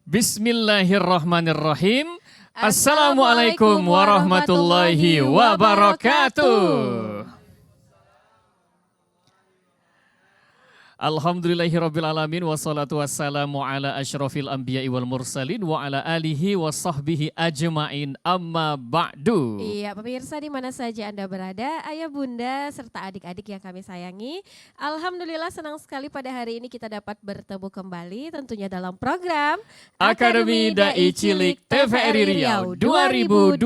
Bismillahirrahmanirrahim. Assalamualaikum warahmatullahi wabarakatuh. Alhamdulillahirrabbilalamin. Wassalatu wassalamu ala asyrafil anbiya'i wal mursalin wa ala alihi wa sahbihi ajma'in amma ba'du. Iya, pemirsa di mana saja Anda berada, ayah bunda serta adik-adik yang kami sayangi. Alhamdulillah senang sekali pada hari ini kita dapat bertemu kembali tentunya dalam program Akademi Dai Cilik TVRI Riau 2026.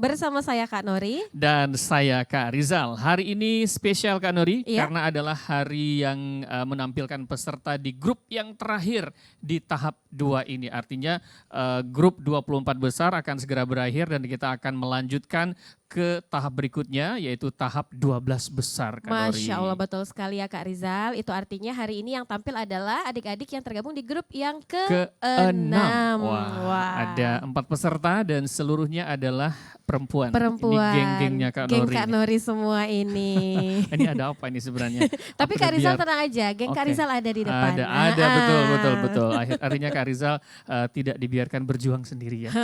Bersama saya Kak Nori. Dan saya Kak Rizal. Hari ini spesial Kak Nori, Iya. karena adalah hari yang menampilkan peserta di grup yang terakhir di tahap 2 ini. Artinya grup 24 besar akan segera berakhir dan kita akan melanjutkan ke tahap berikutnya, yaitu tahap 12 besar Kak Nori. Masya Allah, betul sekali ya Kak Rizal. Itu artinya hari ini yang tampil adalah adik-adik yang tergabung di grup yang ke-6. Wah, ada 4 peserta dan seluruhnya adalah perempuan. Perempuan. Ini geng-gengnya Kak Geng Nori. Kak Nori semua ini. Ini ada apa ini sebenarnya? Tapi Apa Kak Rizal biar- tenang aja, geng Kak Oke. Rizal ada di depan. Ada, betul. Artinya Kak Rizal tidak dibiarkan berjuang sendiri ya.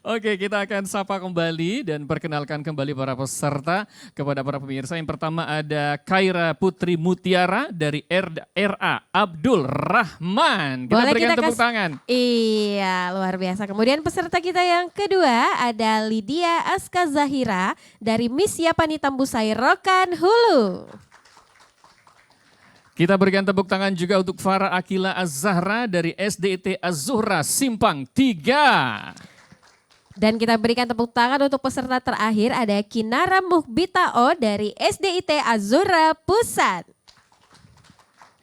Oke, kita akan sapa kembali dan perkenalkan kembali para peserta kepada para pemirsa. Yang pertama ada Khaira Putri Mutiara dari RA Abdul Rahman. Kita Boleh berikan kita tepuk kasih- tangan. Iya, luar biasa. Kemudian peserta kita yang kedua ada Lydia Aska Zahira dari Miss Yapani Tambusai Rokan Hulu. Kita berikan tepuk tangan juga untuk Farah Akila Az-Zahra dari SDIT Az-Zuhra Simpang 3. Dan kita berikan tepuk tangan untuk peserta terakhir ada Kinara Muhbitao dari SDIT Azura Pusat.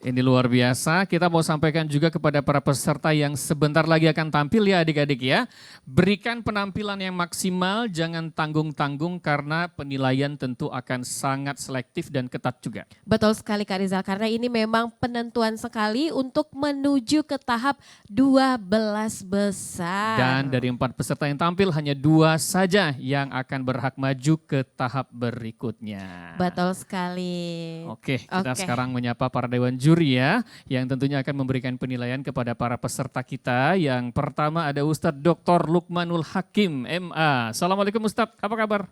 Ini luar biasa, kita mau sampaikan juga kepada para peserta yang sebentar lagi akan tampil ya adik-adik ya. Berikan penampilan yang maksimal, jangan tanggung-tanggung karena penilaian tentu akan sangat selektif dan ketat juga. Betul sekali Kak Rizal, karena ini memang penentuan sekali untuk menuju ke tahap 12 besar. Dan dari 4 peserta yang tampil hanya 2 saja yang akan berhak maju ke tahap berikutnya. Betul sekali. Oke, kita Oke. sekarang menyapa para dewan juri ya, yang tentunya akan memberikan penilaian kepada para peserta kita. Yang pertama ada Ustadz Dr. Lukmanul Hakim, MA. Assalamualaikum Ustadz, apa kabar?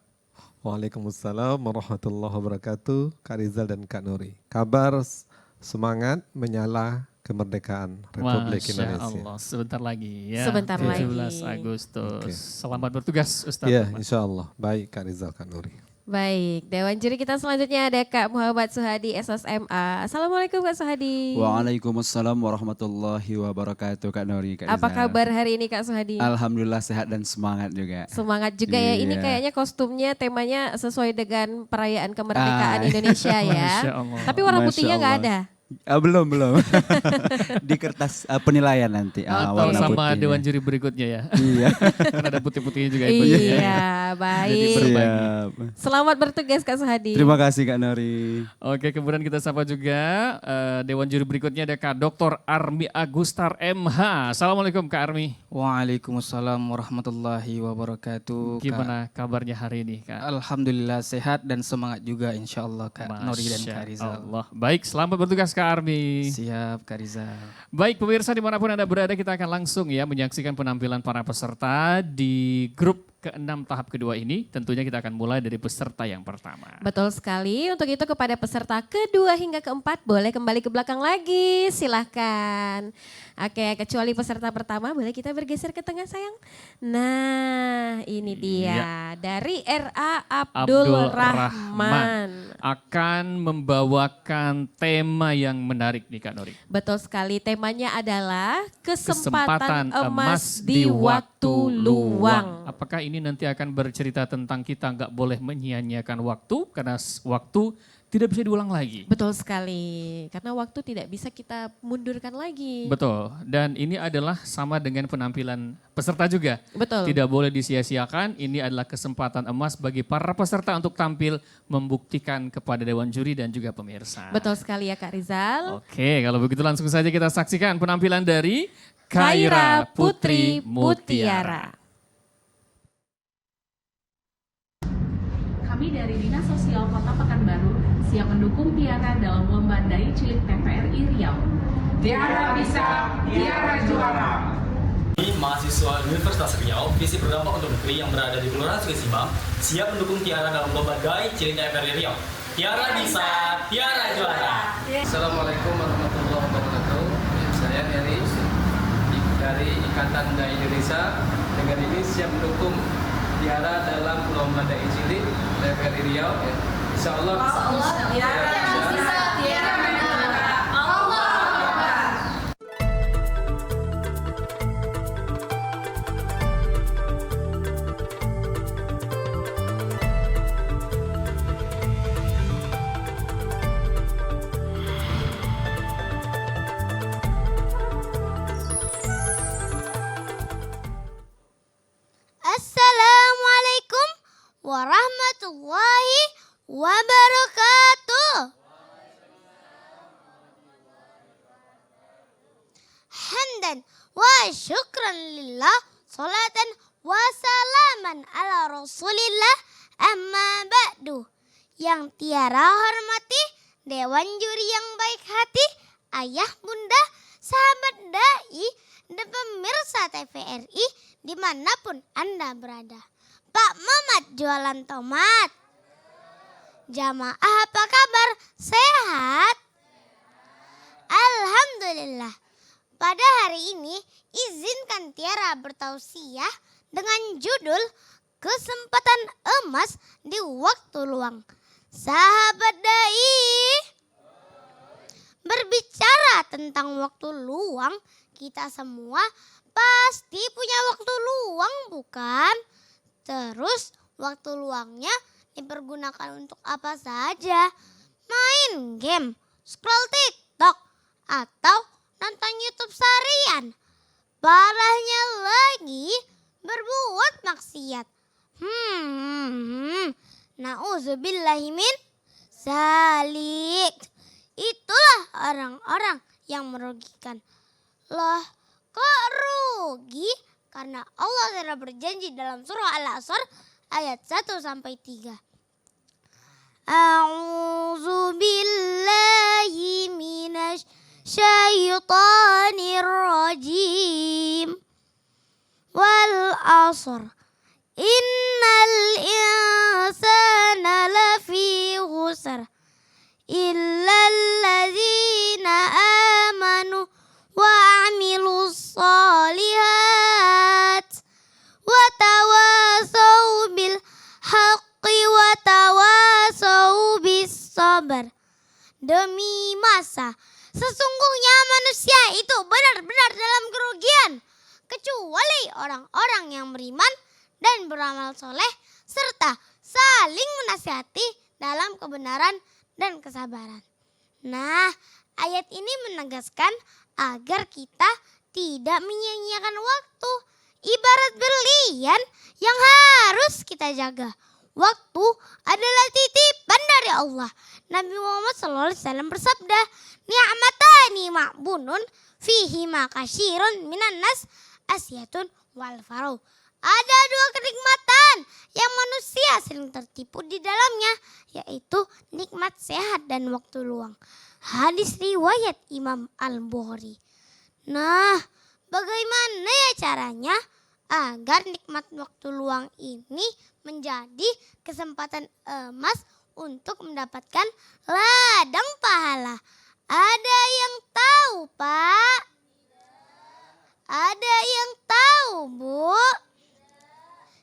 Waalaikumsalam warahmatullahi wabarakatuh. Kak Rizal dan Kak Nuri. Kabar semangat menyala kemerdekaan Republik Masya Indonesia. Allah, sebentar lagi ya. Sebentar 17 lagi. Agustus. Oke. Selamat bertugas Ustadz. Iya, insya Allah. Baik Kak Rizal, Kak Nuri. Baik, Dewan Juri kita selanjutnya ada Kak Muhammad Suhadi SSMA. Assalamualaikum Kak Suhadi. Waalaikumsalam warahmatullahi wabarakatuh Kak Nori. Kak Apa Rizal. kabar hari ini Kak Suhadi? Alhamdulillah sehat dan semangat juga. Semangat juga ya, ini Iya. kayaknya kostumnya temanya sesuai dengan perayaan kemerdekaan Ah. Indonesia ya. Masya Allah. Tapi warna Masya putihnya nggak Allah. ada. Belum. Di kertas penilaian nanti. Oke. warna Sama putihnya. dewan juri berikutnya ya. Iya. Karena ada putih-putihnya juga ikutnya. Iya, Jadi baik. berbagi. Siap. Selamat bertugas Kak Suhadi. Terima kasih Kak Nori. Oke, kemudian kita sapa juga dewan juri berikutnya ada Kak Dr. Armi Agustar MH. Assalamualaikum Kak Armi. Waalaikumsalam warahmatullahi wabarakatuh. Gimana kabarnya hari ini Kak? Kak? Alhamdulillah sehat dan semangat juga insya Allah Kak Nori dan Masya Kak Rizal. Allah. Baik, selamat bertugas Kak Armi. Siap Kak Rizal. Baik pemirsa dimanapun Anda berada, kita akan langsung ya menyaksikan penampilan para peserta di grup ke-6 tahap kedua ini. Tentunya kita akan mulai dari peserta yang pertama. Betul sekali. Untuk itu kepada peserta kedua hingga keempat boleh kembali ke belakang lagi. Silahkan. Oke, kecuali peserta pertama boleh kita bergeser ke tengah sayang. Nah, ini dia dari RA Abdul Rahman. Akan membawakan tema yang menarik nih Kak Nori. Betul sekali. Temanya adalah Kesempatan kesempatan emas di waktu luang. Apakah ini nanti akan bercerita tentang kita nggak boleh menyia-nyiakan waktu karena waktu tidak bisa diulang lagi. Betul sekali. Karena waktu tidak bisa kita mundurkan lagi. Betul. Dan ini adalah sama dengan penampilan peserta juga. Betul. Tidak boleh disia-siakan. Ini adalah kesempatan emas bagi para peserta untuk tampil membuktikan kepada dewan juri dan juga pemirsa. Betul sekali ya Kak Rizal. Oke, kalau begitu langsung saja kita saksikan penampilan dari Khaira Putri Mutiara. Kami dari Dinas Sosial Kota Pekanbaru siap mendukung Tiara dalam lomba Dai Cilik TVRI Riau. Tiara bisa, Tiara juara. Mahasiswa Universitas Riau, visi berdampak untuk negeri yang berada di Kelurahan Sungai Simbang, siap mendukung Tiara dalam lomba GAI Cilik TVRI Riau. Tiara bisa, Tiara juara. Assalamualaikum warahmatullahi wabarakatuh. Saya Heri dari Ikatan Dai Indonesia. Dengan ini siap mendukung Tiara dalam lomba Dai Cilik TVRI Riau. Insya Allah. Tiara bisa, Tiara juara. Allah Akbar. Assalamualaikum warahmatullahi wabarakatuh. Hamdan wa syukran lillah, salatan wa salaman ala rasulillah, amma ba'du. Yang Tiara hormati, Dewan Juri yang baik hati, ayah bunda, sahabat dai, dan pemirsa TVRI dimanapun Anda berada. Pak Mamat jualan tomat. Jamaah apa kabar? Sehat? Alhamdulillah. Pada hari ini izinkan Tiara bertausiah dengan judul Kesempatan Emas di Waktu Luang. Sahabat dai, berbicara tentang waktu luang, kita semua pasti punya waktu luang, bukan? Terus waktu luangnya dipergunakan untuk apa saja? Main game, scroll TikTok, atau nonton YouTube seharian. Parahnya lagi berbuat maksiat. Nauzubillahi min zalik. Itulah orang-orang yang merugikan. Loh, kok rugi? Karena Allah telah berjanji dalam surah Al-Asr ayat 1 sampai 3. A'udzu billahi minasy syaithanir rajim. Wal 'asr. Innal insana lafi khusr. Illal ladzina amanu wa 'amilus shalihat wa tawasau bil haqqi wa tawasau bis sabar. Demi masa, sesungguhnya manusia itu benar-benar dalam kerugian, kecuali orang-orang yang beriman dan beramal soleh serta saling menasihati dalam kebenaran dan kesabaran. Nah, ayat ini menegaskan agar kita tidak menyia-nyiakan waktu. Ibarat berlian yang harus kita jaga. Waktu adalah titipan dari Allah. Nabi Muhammad SAW bersabda, "Ni'matani ma'bunun fihi ma katsirun minan nas asyatun wal farau." Ada dua kenikmatan yang manusia sering tertipu di dalamnya, yaitu nikmat sehat dan waktu luang. Hadis riwayat Imam Al-Bukhari. Nah, bagaimana ya caranya agar nikmat waktu luang ini menjadi kesempatan emas untuk mendapatkan ladang pahala? Ada yang tahu, Pak? Ada yang tahu, Bu?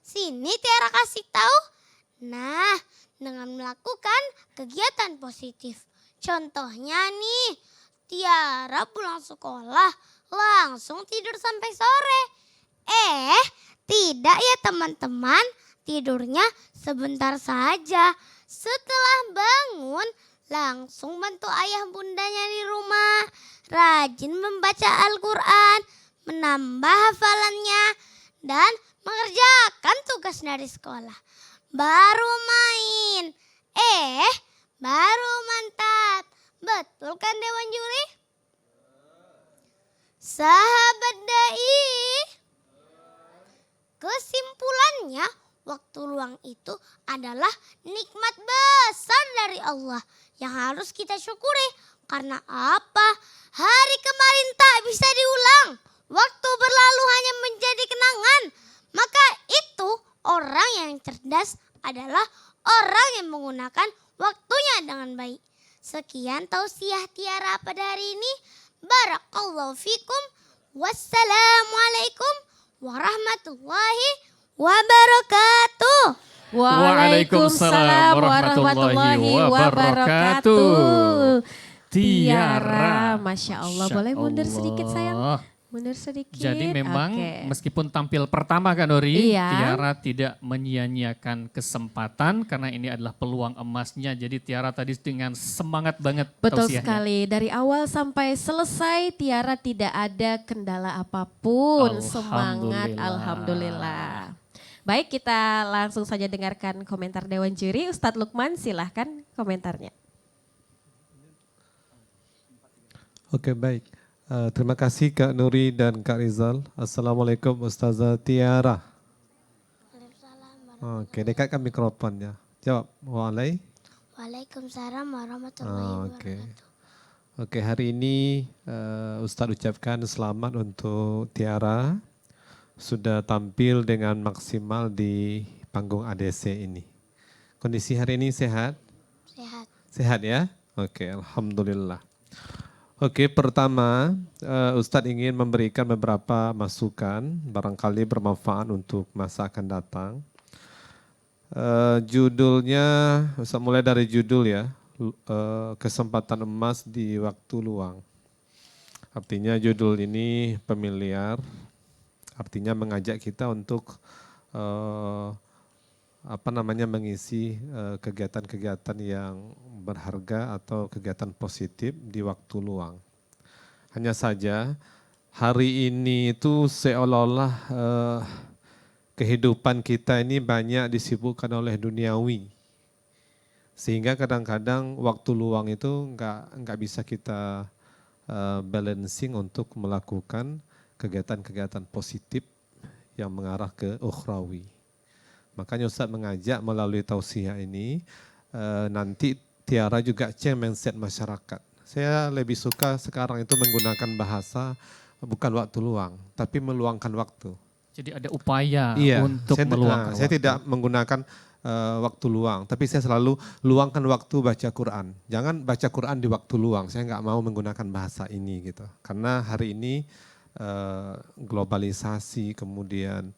Sini Tiara kasih tahu. Nah, dengan melakukan kegiatan positif. Contohnya nih, Tiara pulang sekolah langsung tidur sampai sore. Tidak ya teman-teman, tidurnya sebentar saja. Setelah bangun, langsung bantu ayah bundanya di rumah. Rajin membaca Al-Quran, menambah hafalannya, dan mengerjakan tugas dari sekolah. Baru main. Baru mantap. Betul kan Dewan Juri? Sahabat dai, kesimpulannya waktu luang itu adalah nikmat besar dari Allah yang harus kita syukuri. Karena apa? Hari kemarin tak bisa diulang. Waktu berlalu hanya menjadi kenangan. Maka itu orang yang cerdas adalah orang yang menggunakan waktunya dengan baik. Sekian tausiah Tiara pada hari ini. Barakallahu fikum. Wassalamualaikum warahmatullahi wabarakatuh. Waalaikumsalam warahmatullahi wabarakatuh. Tiara. Masya Allah. Boleh mundur sedikit sayang? Mundur sedikit. Jadi memang Oke. meskipun tampil pertama Kak Nuri, Iya. Tiara tidak menyia-nyiakan kesempatan karena ini adalah peluang emasnya. Jadi Tiara tadi dengan semangat banget Betul tausiahnya. sekali. Dari awal sampai selesai Tiara tidak ada kendala apapun. Semangat, alhamdulillah. Baik, kita langsung saja dengarkan komentar Dewan Juri. Ustadz Lukman, silahkan komentarnya. Oke, baik. Terima kasih Kak Nuri dan Kak Rizal. Assalamualaikum Ustazah Tiara. Oke, dekatkan mikrofonnya. Jawab. Waalaikumsalam warahmatullahi Oke. wabarakatuh. Oke, hari ini Ustadz ucapkan selamat untuk Tiara. Sudah tampil dengan maksimal di panggung ADC ini. Kondisi hari ini sehat? Sehat. Sehat ya? Oke, alhamdulillah. Oke, pertama Ustadz ingin memberikan beberapa masukan, barangkali bermanfaat untuk masa akan datang. Judulnya, Ustadz mulai dari judul ya, kesempatan emas di waktu luang. Artinya judul ini familiar, artinya mengajak kita untuk mengisi kegiatan-kegiatan yang berharga atau kegiatan positif di waktu luang. Hanya saja hari ini itu seolah-olah kehidupan kita ini banyak disibukkan oleh duniawi. Sehingga kadang-kadang waktu luang itu nggak bisa kita balancing untuk melakukan kegiatan-kegiatan positif yang mengarah ke ukhrawi. Makanya Ustadz mengajak melalui tausiah ini, nanti Tiara juga change mindset masyarakat. Saya lebih suka sekarang itu menggunakan bahasa bukan waktu luang, tapi meluangkan waktu. Jadi ada upaya untuk saya, meluangkan saya waktu. tidak menggunakan waktu luang, tapi saya selalu luangkan waktu baca Quran. Jangan baca Quran di waktu luang, saya nggak mau menggunakan bahasa ini gitu. Karena hari ini globalisasi, kemudian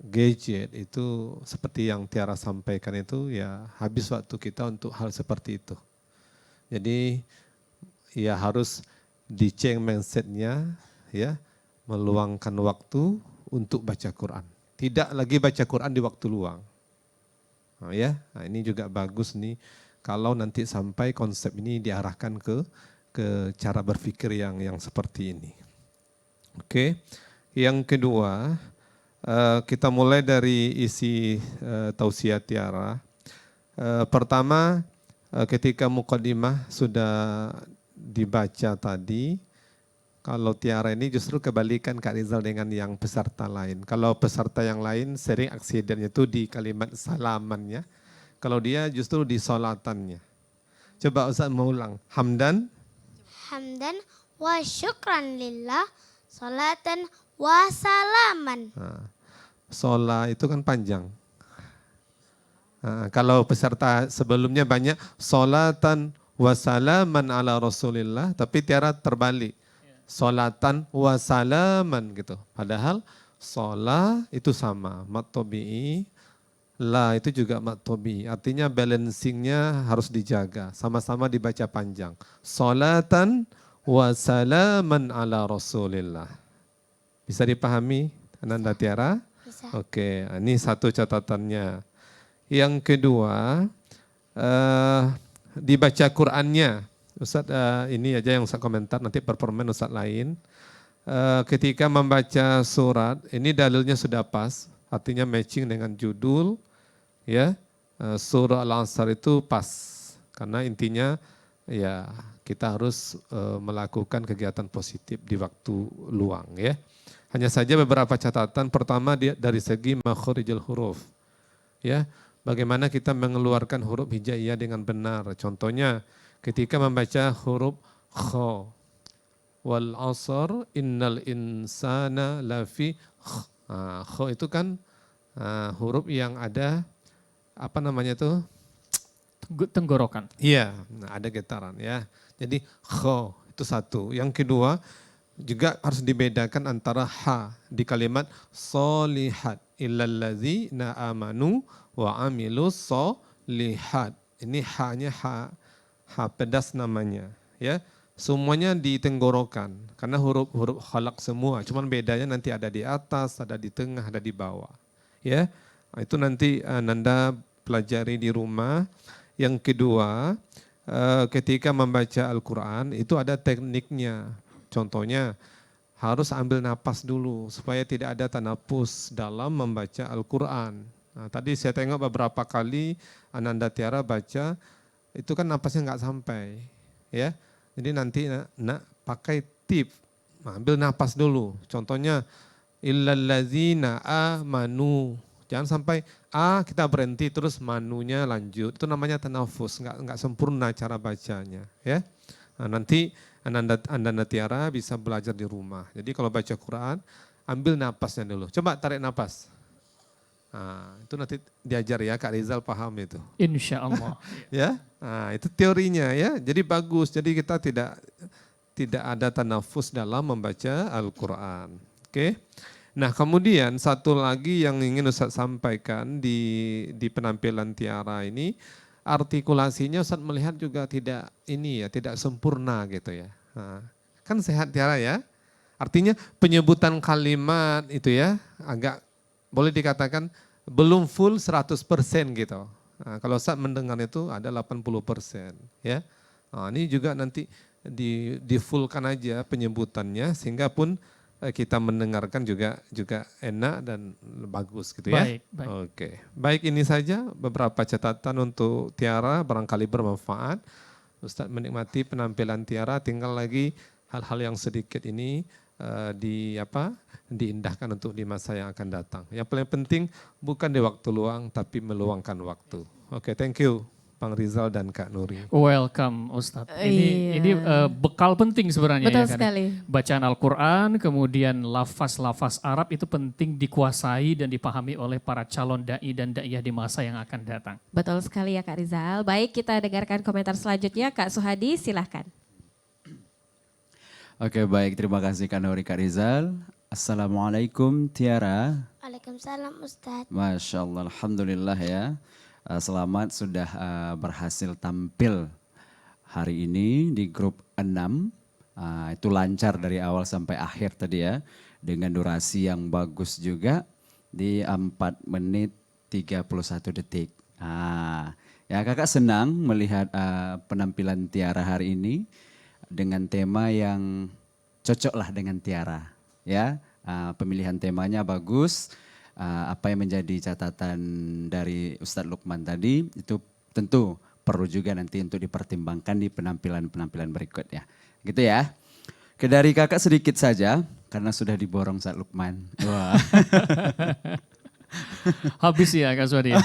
gadget itu seperti yang Tiara sampaikan itu ya habis waktu kita untuk hal seperti itu. Jadi ya harus di-change mindsetnya ya, meluangkan waktu untuk baca Quran. Tidak lagi baca Quran di waktu luang. Nah, ini juga bagus nih kalau nanti sampai konsep ini diarahkan ke cara berpikir yang seperti ini. Oke. Yang kedua, kita mulai dari isi tausiah Tiara. Pertama, ketika muqaddimah sudah dibaca tadi, kalau Tiara ini justru kebalikan Kak Rizal dengan yang peserta lain. Kalau peserta yang lain sering aksidennya itu di kalimat salamannya, kalau dia justru di sholatannya. Coba Ustaz mau ulang. Hamdan wa syukran lillah, salatan wa salaman. Sholat itu kan panjang. Kalau peserta sebelumnya banyak sholatan wa salaman ala rasulillah, tapi Tiara terbalik. Sholatan wa salaman gitu. Padahal sholat itu sama, mat tabi'i, la itu juga mat tabi'i. Artinya balancingnya harus dijaga, sama-sama dibaca panjang. Sholatan wa salaman ala rasulillah. Bisa dipahami Ananda Tiara? Bisa. Oke, ini satu catatannya. Yang kedua, dibaca Qur'annya. Ustadz ini aja yang Ustadz komentar, nanti performan Ustadz lain. Ketika membaca surat, ini dalilnya sudah pas, artinya matching dengan judul. Ya, surah Al-Asr itu pas, karena intinya ya kita harus melakukan kegiatan positif di waktu luang ya. Hanya saja beberapa catatan. Pertama dari segi makhorijul huruf. Ya, bagaimana kita mengeluarkan huruf hijaiyah dengan benar. Contohnya ketika membaca huruf kha. Wal asr innal insana lafi kha itu kan huruf yang ada apa namanya itu? Tenggorokan. Iya, nah ada getaran ya. Jadi kha itu satu. Yang kedua juga harus dibedakan antara ha di kalimat solihat illalladzina amanu wa amilus solihat. Ini ha-nya ha pedas namanya ya. Semuanya di tenggorokan karena huruf khalaq semua. Cuman bedanya nanti ada di atas, ada di tengah, ada di bawah. Ya. Itu nanti Nanda pelajari di rumah. Yang kedua, ketika membaca Al-Quran itu ada tekniknya. Contohnya harus ambil napas dulu supaya tidak ada tanapus dalam membaca Al-Quran. Nah, tadi saya tengok beberapa kali Ananda Tiara baca, itu kan napasnya nggak sampai. Ya, jadi nanti nak pakai tip, ambil napas dulu. Contohnya illallazina amanu. Jangan sampai kita berhenti terus manunya lanjut. Itu namanya tanafus, enggak sempurna cara bacanya, ya. Nah, nanti Anda Tiara bisa belajar di rumah. Jadi kalau baca Quran, ambil napasnya dulu. Coba tarik napas. Nah, itu nanti diajar ya, Kak Rizal paham itu. Insya Allah. Ya, nah, itu teorinya ya. Jadi bagus. Jadi kita tidak ada tanafus dalam membaca Al-Quran. Oke. Nah, kemudian satu lagi yang ingin Ustaz sampaikan di penampilan Tiara ini, artikulasinya Ustaz melihat juga tidak sempurna gitu ya. Nah, kan sehat Tiara ya. Artinya penyebutan kalimat itu ya agak boleh dikatakan belum full 100% gitu. Nah, kalau Ustaz mendengar itu ada 80% ya. Nah, ini juga nanti di fullkan aja penyebutannya sehingga pun kita mendengarkan juga enak dan bagus gitu ya. Baik. Oke. Baik, ini saja beberapa catatan untuk Tiara, barangkali bermanfaat. Ustadz menikmati penampilan Tiara, tinggal lagi hal-hal yang sedikit ini diindahkan untuk di masa yang akan datang. Yang paling penting bukan di waktu luang tapi meluangkan waktu. Oke, thank you Bang Rizal dan Kak Nuri. Welcome Ustadz. Ini bekal penting sebenarnya. Betul ya kan? sekali. Bacaan Al-Quran, kemudian lafaz-lafaz Arab itu penting dikuasai dan dipahami oleh para calon da'i dan da'iyah di masa yang akan datang. Betul sekali ya Kak Rizal. Baik, kita dengarkan komentar selanjutnya. Kak Suhadi silahkan. Oke, baik, terima kasih Kak Nuri, Kak Rizal. Assalamualaikum Tiara. Waalaikumsalam Ustadz. Masya Allah, Alhamdulillah ya. Selamat sudah berhasil tampil hari ini di grup 6. Itu lancar dari awal sampai akhir tadi ya. Dengan durasi yang bagus juga di 4 menit 31 detik. Ya kakak senang melihat penampilan Tiara hari ini dengan tema yang cocok lah dengan Tiara. Ya, pemilihan temanya bagus. Apa yang menjadi catatan dari Ustadz Lukman tadi itu tentu perlu juga nanti untuk dipertimbangkan di penampilan-penampilan berikutnya. Gitu ya. Dari kakak sedikit saja karena sudah diborong Ustadz Lukman. Wah. Habis ya Kak Suhadi?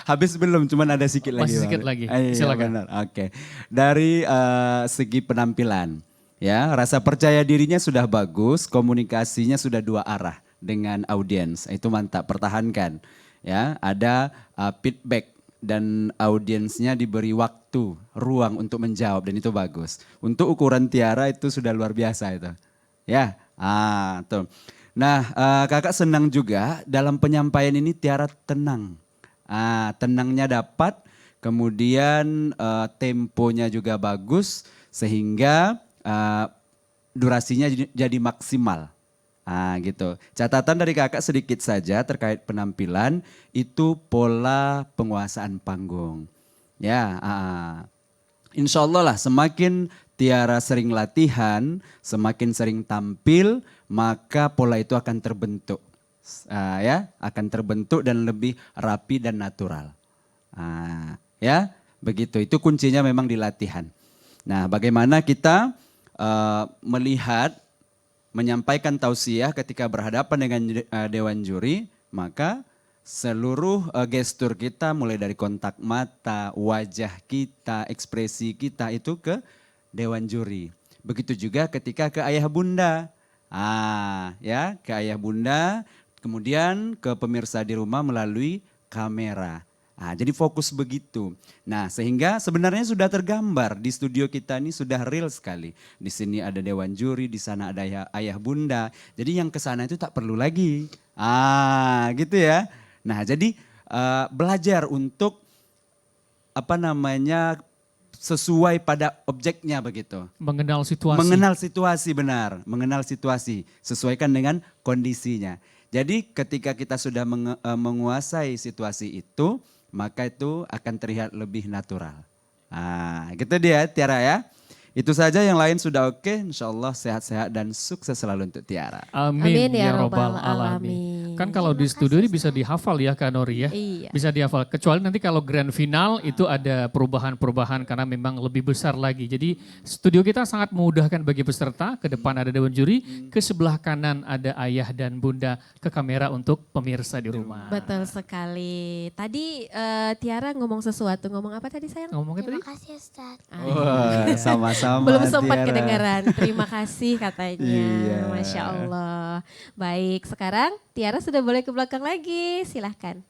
Habis belum, cuman ada sedikit lagi. Masih sedikit lagi, silakan. Oke. Dari segi penampilan, ya rasa percaya dirinya sudah bagus, komunikasinya sudah 2 arah dengan audiens, itu mantap, pertahankan. Ya, ada feedback dan audiensnya diberi waktu, ruang untuk menjawab dan itu bagus. Untuk ukuran Tiara itu sudah luar biasa itu. Ya, tuh. Nah, kakak senang juga dalam penyampaian ini Tiara tenang. Tenangnya dapat, kemudian temponya juga bagus sehingga durasinya jadi maksimal. Gitu. Catatan dari kakak sedikit saja terkait penampilan itu pola penguasaan panggung. Ya, insya Allah lah semakin Tiara sering latihan, semakin sering tampil, maka pola itu akan terbentuk. Ya, akan terbentuk dan lebih rapi dan natural. Ya, begitu. Itu kuncinya memang di latihan. Nah, bagaimana kita melihat menyampaikan tausiah ketika berhadapan dengan dewan juri, maka seluruh gestur kita mulai dari kontak mata, wajah kita, ekspresi kita itu ke dewan juri. Begitu juga ketika ke ayah bunda. Ya, ke ayah bunda, kemudian ke pemirsa di rumah melalui kamera. Jadi fokus begitu. Nah, sehingga sebenarnya sudah tergambar di studio kita ini sudah real sekali. Di sini ada dewan juri, di sana ada ayah bunda. Jadi yang ke sana itu tak perlu lagi. Gitu ya. Nah, jadi belajar untuk sesuai pada objeknya begitu. Mengenal situasi. Mengenal situasi, benar. Mengenal situasi, sesuaikan dengan kondisinya. Jadi ketika kita sudah menguasai situasi itu, maka itu akan terlihat lebih natural. Gitu dia Tiara ya. Itu saja, yang lain sudah oke. Insya Allah sehat-sehat dan sukses selalu untuk Tiara. Amin ya robbal alamin. Kan kalau di studio ini bisa dihafal ya Kak Nori ya. Iya. Bisa dihafal. Kecuali nanti kalau grand final itu ada perubahan-perubahan karena memang lebih besar lagi. Jadi studio kita sangat memudahkan bagi peserta. Ke depan ada dewan juri, ke sebelah kanan ada ayah dan bunda, ke kamera untuk pemirsa di rumah. Betul sekali. Tadi Tiara ngomong sesuatu, ngomong apa tadi sayang? Ngomongnya tadi? Terima kasih Ustaz. Wah, sama-sama Belum sempat Tiara. kedengaran. Terima kasih katanya. Iya. Masya Allah. Baik, sekarang Tiara sudah boleh ke belakang lagi. Silahkan.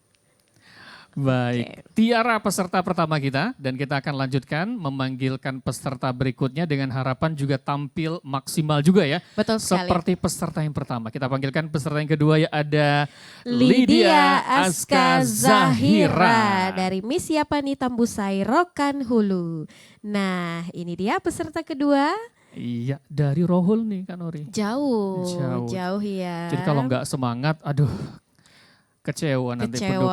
Baik, Tiara peserta pertama kita dan kita akan lanjutkan memanggilkan peserta berikutnya dengan harapan juga tampil maksimal juga ya. Betul sekali. Seperti peserta yang pertama. Kita panggilkan peserta yang kedua ya, ada Lydia Aska Zahira dari Miss Yapani Tambusai Rokan Hulu. Nah, ini dia peserta kedua. Iya, dari Rohul nih Kak Nori. Jauh ya. Jadi kalau nggak semangat, aduh kecewa nanti pendukung.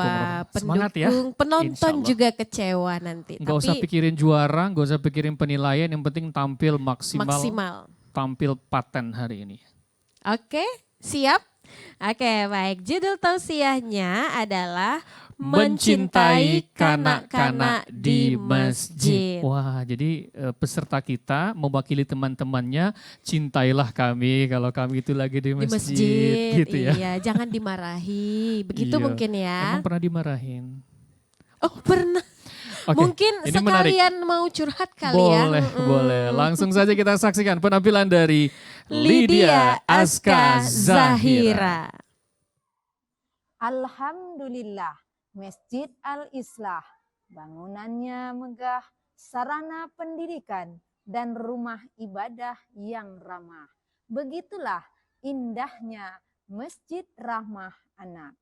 Semangat ya. Penonton Insyaallah. juga kecewa nanti. Nggak usah pikirin juara, nggak usah pikirin penilaian, yang penting tampil maksimal. Tampil paten hari ini. Oke, siap? Oke, baik. Judul tausiahnya adalah Mencintai Kanak-Kanak di Masjid. Wah, jadi peserta kita mewakili teman-temannya, cintailah kami kalau kami itu lagi di masjid. Gitu ya. Iya, jangan dimarahi. Begitu Iya. mungkin ya. Emang pernah dimarahin? Oh, pernah. Oke, Mungkin ini menarik. sekalian mau curhat kali ya. Boleh. Langsung saja kita saksikan penampilan dari Lydia Aska Zahira. Alhamdulillah, Masjid Al-Islah, bangunannya megah, sarana pendidikan, dan rumah ibadah yang ramah. Begitulah indahnya Masjid Rahmah Anak.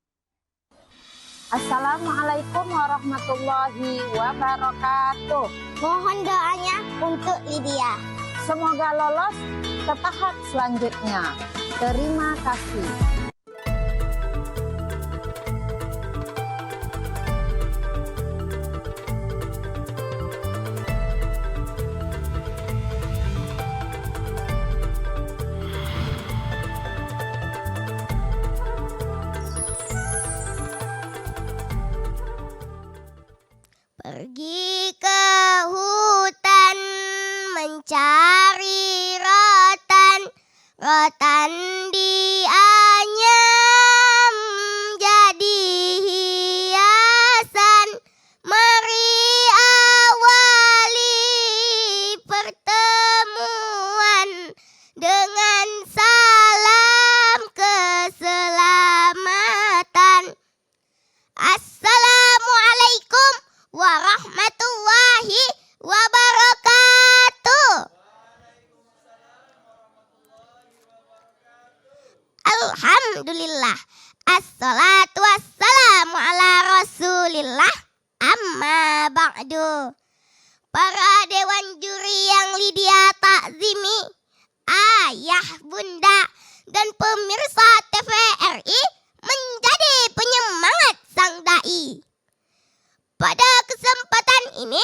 Assalamualaikum warahmatullahi wabarakatuh. Mohon doanya untuk Lydia. Semoga lolos ke tahap selanjutnya. Terima kasih. Pergi ke hutan mencari rotan, rotan dianyam jadi hiasan. Mari awali pertemuan dengan salam keselamatan. Assalamualaikum warahmatullahi wabarakatuh. Alhamdulillah. Assalatu wassalamu ala rasulillah. Amma ba'du. Para dewan juri yang Lydia takzimi, ayah, bunda, dan pemirsa TVRI menjadi penyemangat sang dai. Pada kesempatan ini,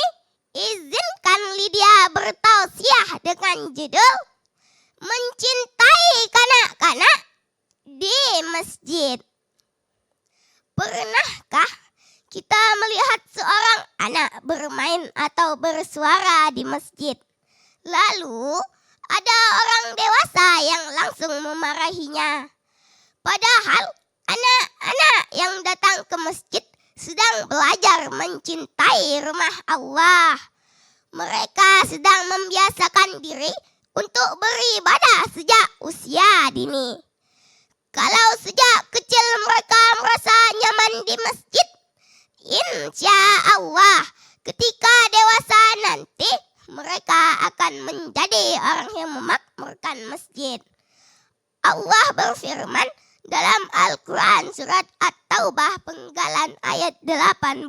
izinkan Lydia bertausiah dengan judul Mencintai Kanak-Kanak di Masjid. Pernahkah kita melihat seorang anak bermain atau bersuara di masjid? Lalu ada orang dewasa yang langsung memarahinya. Padahal anak-anak yang datang ke masjid sedang belajar mencintai rumah Allah. Mereka sedang membiasakan diri untuk beribadah sejak usia dini. Kalau sejak kecil mereka merasa nyaman di masjid, insya Allah ketika dewasa nanti mereka akan menjadi orang yang memakmurkan masjid. Allah berfirman dalam Al-Quran surat At-Taubah penggalan ayat 18.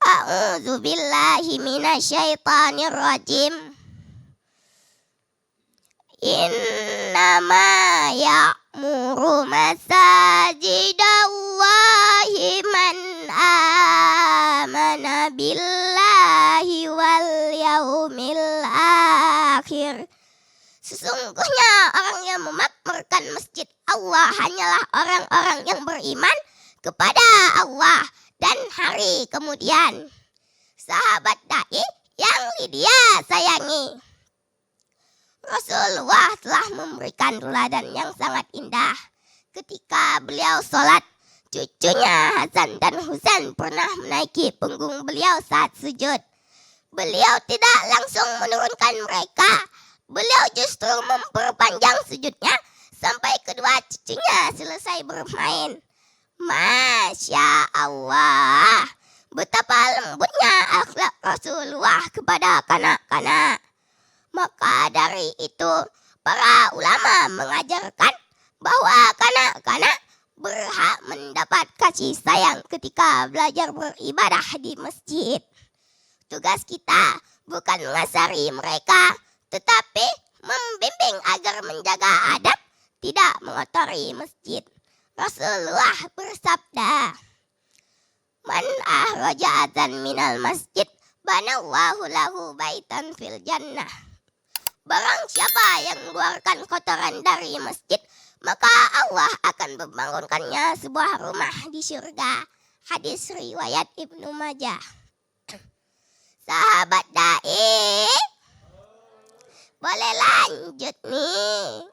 A'udzu billahi minasyaitonir rajim. Innama ya'muru masajidallahi man amana billahi wal yaumil akhir. Sesungguhnya orang yang memakmurkan masjid Allah hanyalah orang-orang yang beriman kepada Allah dan hari kemudian. Sahabat dai yang Lydia sayangi, Rasulullah telah memberikan teladan yang sangat indah. Ketika beliau sholat, cucunya Hasan dan Husain pernah menaiki punggung beliau saat sujud. Beliau tidak langsung menurunkan mereka. Beliau justru memperpanjang sujudnya sampai kedua cucunya selesai bermain. Masya Allah, betapa lembutnya akhlak Rasulullah kepada kanak-kanak. Maka dari itu, para ulama mengajarkan bahwa kanak-kanak berhak mendapat kasih sayang ketika belajar beribadah di masjid. Tugas kita bukan mengasari mereka, tetapi membimbing agar menjaga adab, tidak mengotori masjid. Rasulullah bersabda, "Man ahraja adzan minal masjid, banallahu lahu baitan fil jannah." Barang siapa yang mengeluarkan kotoran dari masjid, maka Allah akan membangunkannya sebuah rumah di surga. Hadis riwayat Ibnu Majah. Sahabat dai, boleh lanjut nih.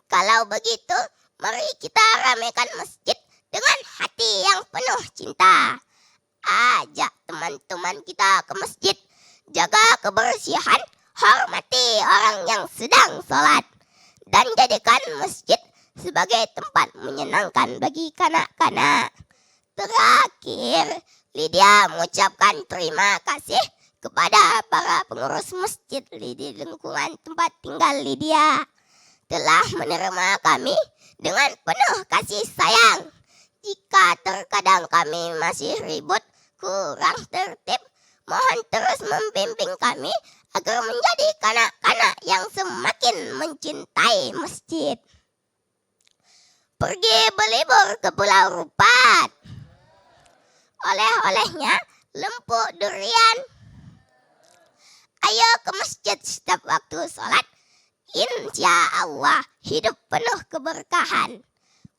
Kalau begitu, mari kita ramaikan masjid dengan hati yang penuh cinta. Ajak teman-teman kita ke masjid, jaga kebersihan, hormati orang yang sedang sholat, dan jadikan masjid sebagai tempat menyenangkan bagi kanak-kanak. Terakhir, Lydia mengucapkan terima kasih kepada para pengurus masjid di lingkungan tempat tinggal Lydia telah menerima kami dengan penuh kasih sayang. Jika terkadang kami masih ribut, kurang tertib, mohon terus membimbing kami agar menjadi kanak-kanak yang semakin mencintai masjid. Pergi berlibur ke Pulau Rupat. Oleh-olehnya lempuk durian. Ayo ke masjid setiap waktu sholat. Insya Allah hidup penuh keberkahan.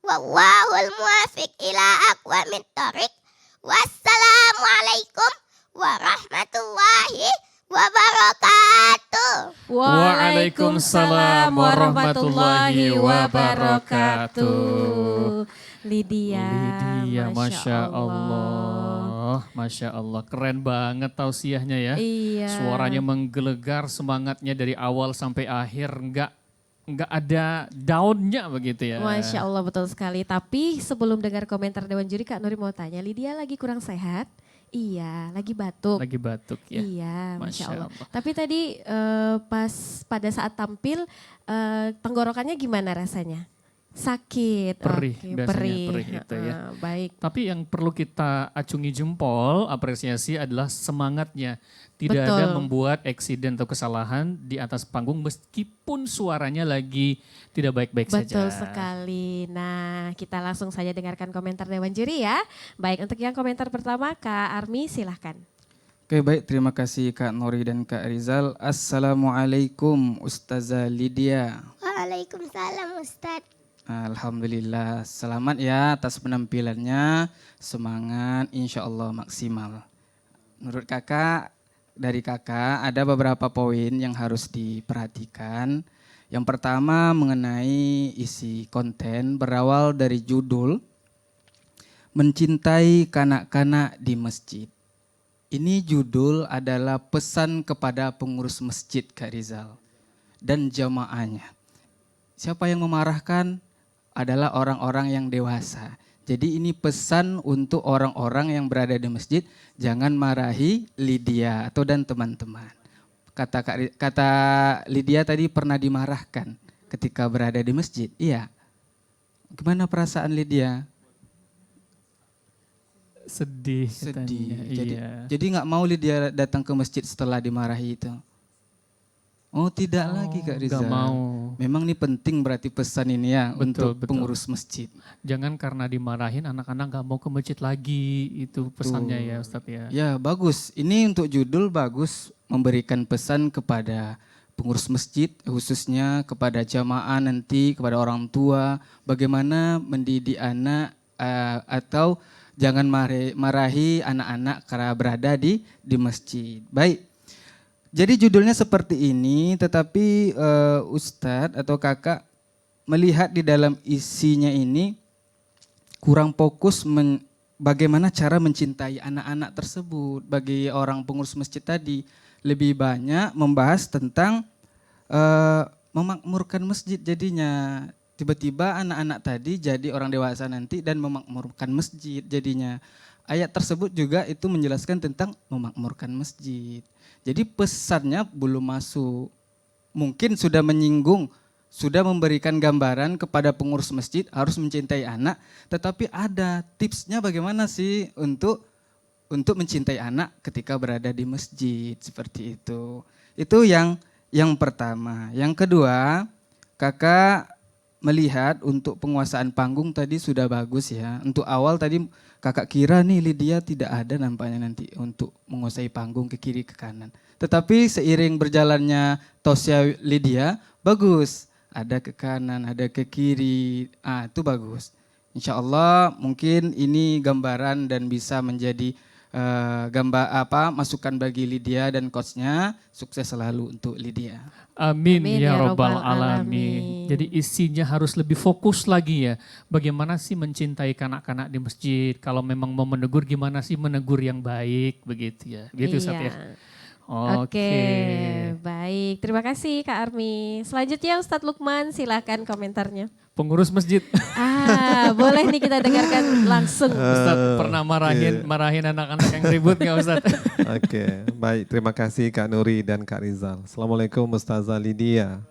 Wallahul muwafiq ila aqwamit thoriq. Wassalamualaikum warahmatullahi wabarakatuh. Waalaikumsalam warahmatullahi wabarakatuh. Lydia, Masya Allah. Masya Allah, keren banget tausiahnya ya. Iya. Suaranya menggelegar, semangatnya dari awal sampai akhir, nggak ada daunnya begitu ya. Masya Allah, betul sekali. Tapi sebelum dengar komentar Dewan Juri, Kak Nuri mau tanya, Lydia lagi kurang sehat? Iya, lagi batuk. Lagi batuk ya. Iya, Masya Allah. Tapi tadi pada saat tampil, tenggorokannya gimana rasanya? Sakit, Perih, oke, biasanya perih itu ya. Baik. Tapi yang perlu kita acungi jempol, apresiasi adalah semangatnya. Tidak Betul. ada membuat eksiden atau kesalahan di atas panggung meskipun suaranya lagi tidak baik-baik saja. Betul sekali. Nah, kita langsung saja dengarkan komentar Dewan Juri ya. Baik, untuk yang komentar pertama Kak Armi silahkan. Oke, baik, terima kasih Kak Nori dan Kak Rizal. Assalamualaikum Ustazah Lydia. Waalaikumsalam Ustadz. Alhamdulillah, selamat ya atas penampilannya, semangat, insya Allah maksimal. Menurut kakak, dari kakak ada beberapa poin yang harus diperhatikan. Yang pertama mengenai isi konten berawal dari judul Mencintai Kanak-kanak di Masjid. Ini judul adalah pesan kepada pengurus masjid Kak Rizal dan jamaahnya. Siapa yang memarahkan adalah orang-orang yang dewasa. Jadi ini pesan untuk orang-orang yang berada di masjid, jangan marahi Lydia atau dan teman-teman. Kata Lydia tadi pernah dimarahkan ketika berada di masjid. Iya. Gimana perasaan Lydia? Sedih. Sedih. Katanya. Jadi nggak mau Lydia datang ke masjid setelah dimarahi itu. Oh tidak lagi Kak Rizal. Nggak mau. Memang ini penting berarti pesan ini ya Betul, untuk betul. pengurus masjid. Jangan karena dimarahin anak-anak nggak mau ke masjid lagi, itu pesannya ya Ustadz ya. Ya bagus, ini untuk judul bagus memberikan pesan kepada pengurus masjid khususnya kepada jamaah nanti, kepada orang tua, bagaimana mendidik anak atau jangan marahi anak-anak karena berada di masjid. Baik, jadi judulnya seperti ini, tetapi Ustadz atau kakak melihat di dalam isinya ini kurang fokus bagaimana cara mencintai anak-anak tersebut. Bagi orang pengurus masjid tadi lebih banyak membahas tentang memakmurkan masjid jadinya. Tiba-tiba anak-anak tadi jadi orang dewasa nanti dan memakmurkan masjid jadinya. Ayat tersebut juga itu menjelaskan tentang memakmurkan masjid. Jadi pesannya belum masuk. Mungkin sudah menyinggung, sudah memberikan gambaran kepada pengurus masjid harus mencintai anak, tetapi ada tipsnya bagaimana sih untuk mencintai anak ketika berada di masjid seperti itu. Itu yang pertama. Yang kedua, kakak melihat untuk penguasaan panggung tadi sudah bagus ya. Untuk awal tadi kakak kira nih Lydia tidak ada nampaknya nanti untuk menguasai panggung ke kiri ke kanan. Tetapi seiring berjalannya Tosya Lydia bagus. Ada ke kanan, ada ke kiri. Itu bagus. Insya Allah mungkin ini gambaran dan bisa menjadi masukan bagi Lydia dan coachnya. Sukses selalu untuk Lydia. Amin ya Rabbal Alamin. Jadi isinya harus lebih fokus lagi ya. Bagaimana sih mencintai kanak-kanak di masjid. Kalau memang mau menegur gimana sih menegur yang baik begitu ya. Gitu Ustaz ya. Oke, baik. Terima kasih Kak Armi. Selanjutnya Ustadz Lukman, silakan komentarnya. Pengurus masjid. Boleh nih kita dengarkan langsung. Ustadz pernah marahin anak-anak yang ribut nggak Ustadz? Oke, baik. Terima kasih Kak Nuri dan Kak Rizal. Assalamualaikum Ustazah Lydia.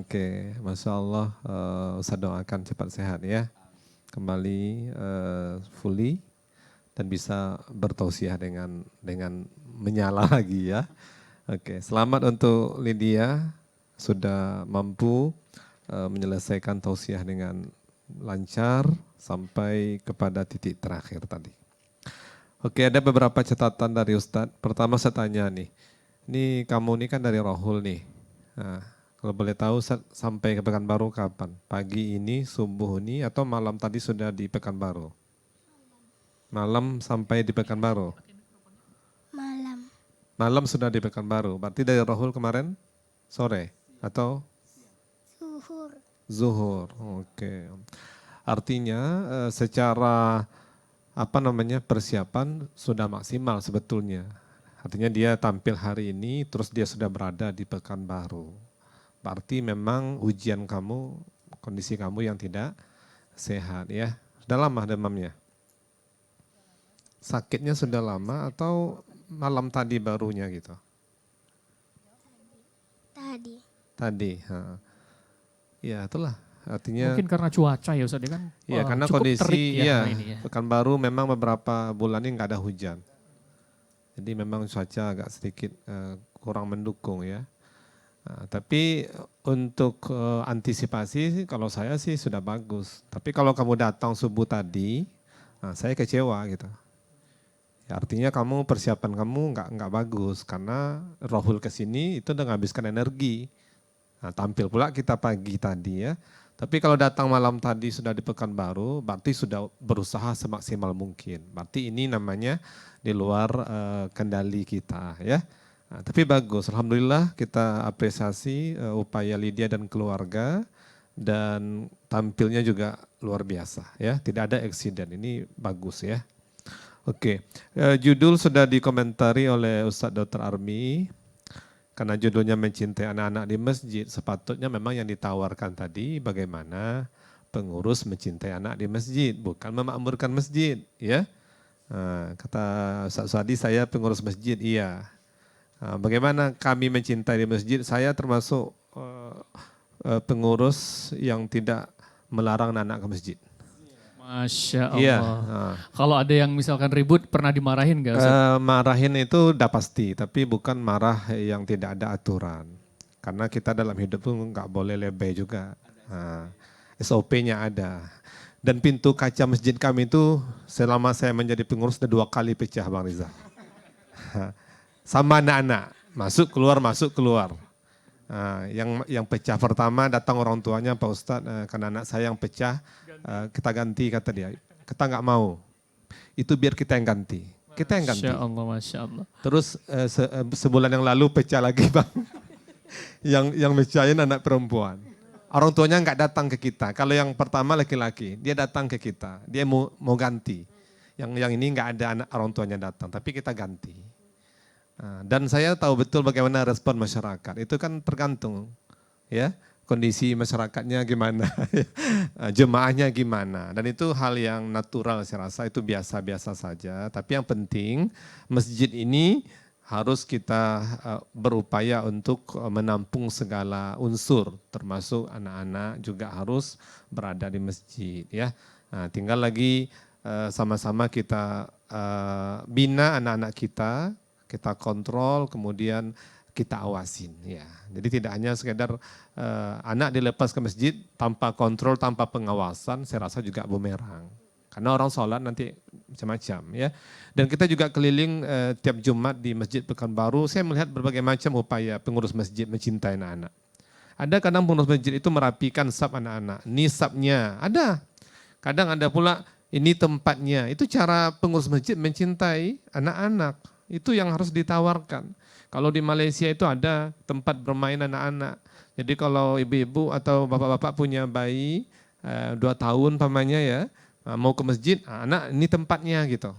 Oke, Masya Allah. Ustaz doakan cepat sehat ya. Kembali fully dan bisa bertausiah dengan menyala lagi ya. Oke, selamat untuk Lydia sudah mampu menyelesaikan tausiah dengan lancar sampai kepada titik terakhir tadi. Oke, ada beberapa catatan dari Ustadz. Pertama saya tanya nih, ini kamu ini kan dari Rohul nih. Nah, kalau boleh tahu Ustadz sampai ke Pekanbaru kapan? Pagi ini, subuh ini, atau malam tadi sudah di Pekanbaru? Malam sampai di Pekanbaru? Malam sudah di Pekanbaru. Berarti dari Rohul kemarin sore atau? Zuhur. Oke. Artinya secara persiapan sudah maksimal sebetulnya. Artinya dia tampil hari ini terus dia sudah berada di Pekanbaru. Berarti memang ujian kamu, kondisi kamu yang tidak sehat ya. Sudah lama demamnya? Sakitnya sudah lama atau malam tadi barunya gitu? Tadi. Ya itulah artinya. Mungkin karena cuaca ya Ustadz kan. Iya karena cukup kondisi terik ya. Pekanbaru memang beberapa bulan ini nggak ada hujan. Jadi memang cuaca agak sedikit kurang mendukung ya. Tapi untuk antisipasi kalau saya sih sudah bagus. Tapi kalau kamu datang subuh tadi, saya kecewa gitu. Ya, artinya kamu persiapan kamu nggak bagus karena Rohul kesini itu udah menghabiskan energi. Nah, tampil pula kita pagi tadi ya. Tapi kalau datang malam tadi sudah di Pekanbaru, berarti sudah berusaha semaksimal mungkin. Berarti ini namanya di luar kendali kita ya. Nah, tapi bagus, alhamdulillah kita apresiasi upaya Lydia dan keluarga dan tampilnya juga luar biasa ya, tidak ada eksiden, ini bagus ya. Oke, judul sudah dikomentari oleh Ustadz Dr. Armi, karena judulnya mencintai anak-anak di masjid, sepatutnya memang yang ditawarkan tadi bagaimana pengurus mencintai anak di masjid, bukan memakmurkan masjid ya. Nah, kata Ustadz Suhadi, saya pengurus masjid, iya. Nah, bagaimana kami mencintai di masjid, saya termasuk pengurus yang tidak melarang anak ke masjid. Masya Allah. Iya. Kalau ada yang misalkan ribut, pernah dimarahin nggak? Ustaz? Marahin itu udah pasti, tapi bukan marah yang tidak ada aturan. Karena kita dalam hidup tuh nggak boleh lebay juga. Nah, SOP-nya ada. Dan pintu kaca masjid kami itu selama saya menjadi pengurus sudah 2 kali pecah, Bang Rizal. Sama anak-anak, masuk keluar. Nah, yang pecah pertama datang orang tuanya, Pak Ustadz, karena anak saya yang pecah, kita ganti, kata dia. Kita nggak mau, itu biar kita yang ganti. Kita yang ganti. Masya Allah. Terus sebulan yang lalu pecah lagi, Bang. yang mecahin anak perempuan. Orang tuanya nggak datang ke kita. Kalau yang pertama laki-laki, dia datang ke kita. Dia mau ganti. Yang ini nggak ada anak orang tuanya datang, tapi kita ganti. Nah, dan saya tahu betul bagaimana respon masyarakat. Itu kan tergantung, ya, kondisi masyarakatnya gimana, jemaahnya gimana. Dan itu hal yang natural, saya rasa itu biasa-biasa saja. Tapi yang penting masjid ini harus kita berupaya untuk menampung segala unsur, termasuk anak-anak juga harus berada di masjid, ya. Nah, tinggal lagi sama-sama kita bina anak-anak kita kontrol, kemudian kita awasin, ya. Jadi tidak hanya sekedar anak dilepas ke masjid tanpa kontrol, tanpa pengawasan, saya rasa juga bumerang. Karena orang sholat nanti macam-macam, ya. Dan kita juga keliling tiap Jumat di Masjid Pekanbaru, saya melihat berbagai macam upaya pengurus masjid mencintai anak-anak. Ada kadang pengurus masjid itu merapikan saf anak-anak, nisabnya ada. Kadang ada pula ini tempatnya, itu cara pengurus masjid mencintai anak-anak. Itu yang harus ditawarkan. Kalau di Malaysia itu ada tempat bermain anak-anak. Jadi kalau ibu-ibu atau bapak-bapak punya bayi 2 tahun pamannya ya, mau ke masjid, anak ini tempatnya gitu.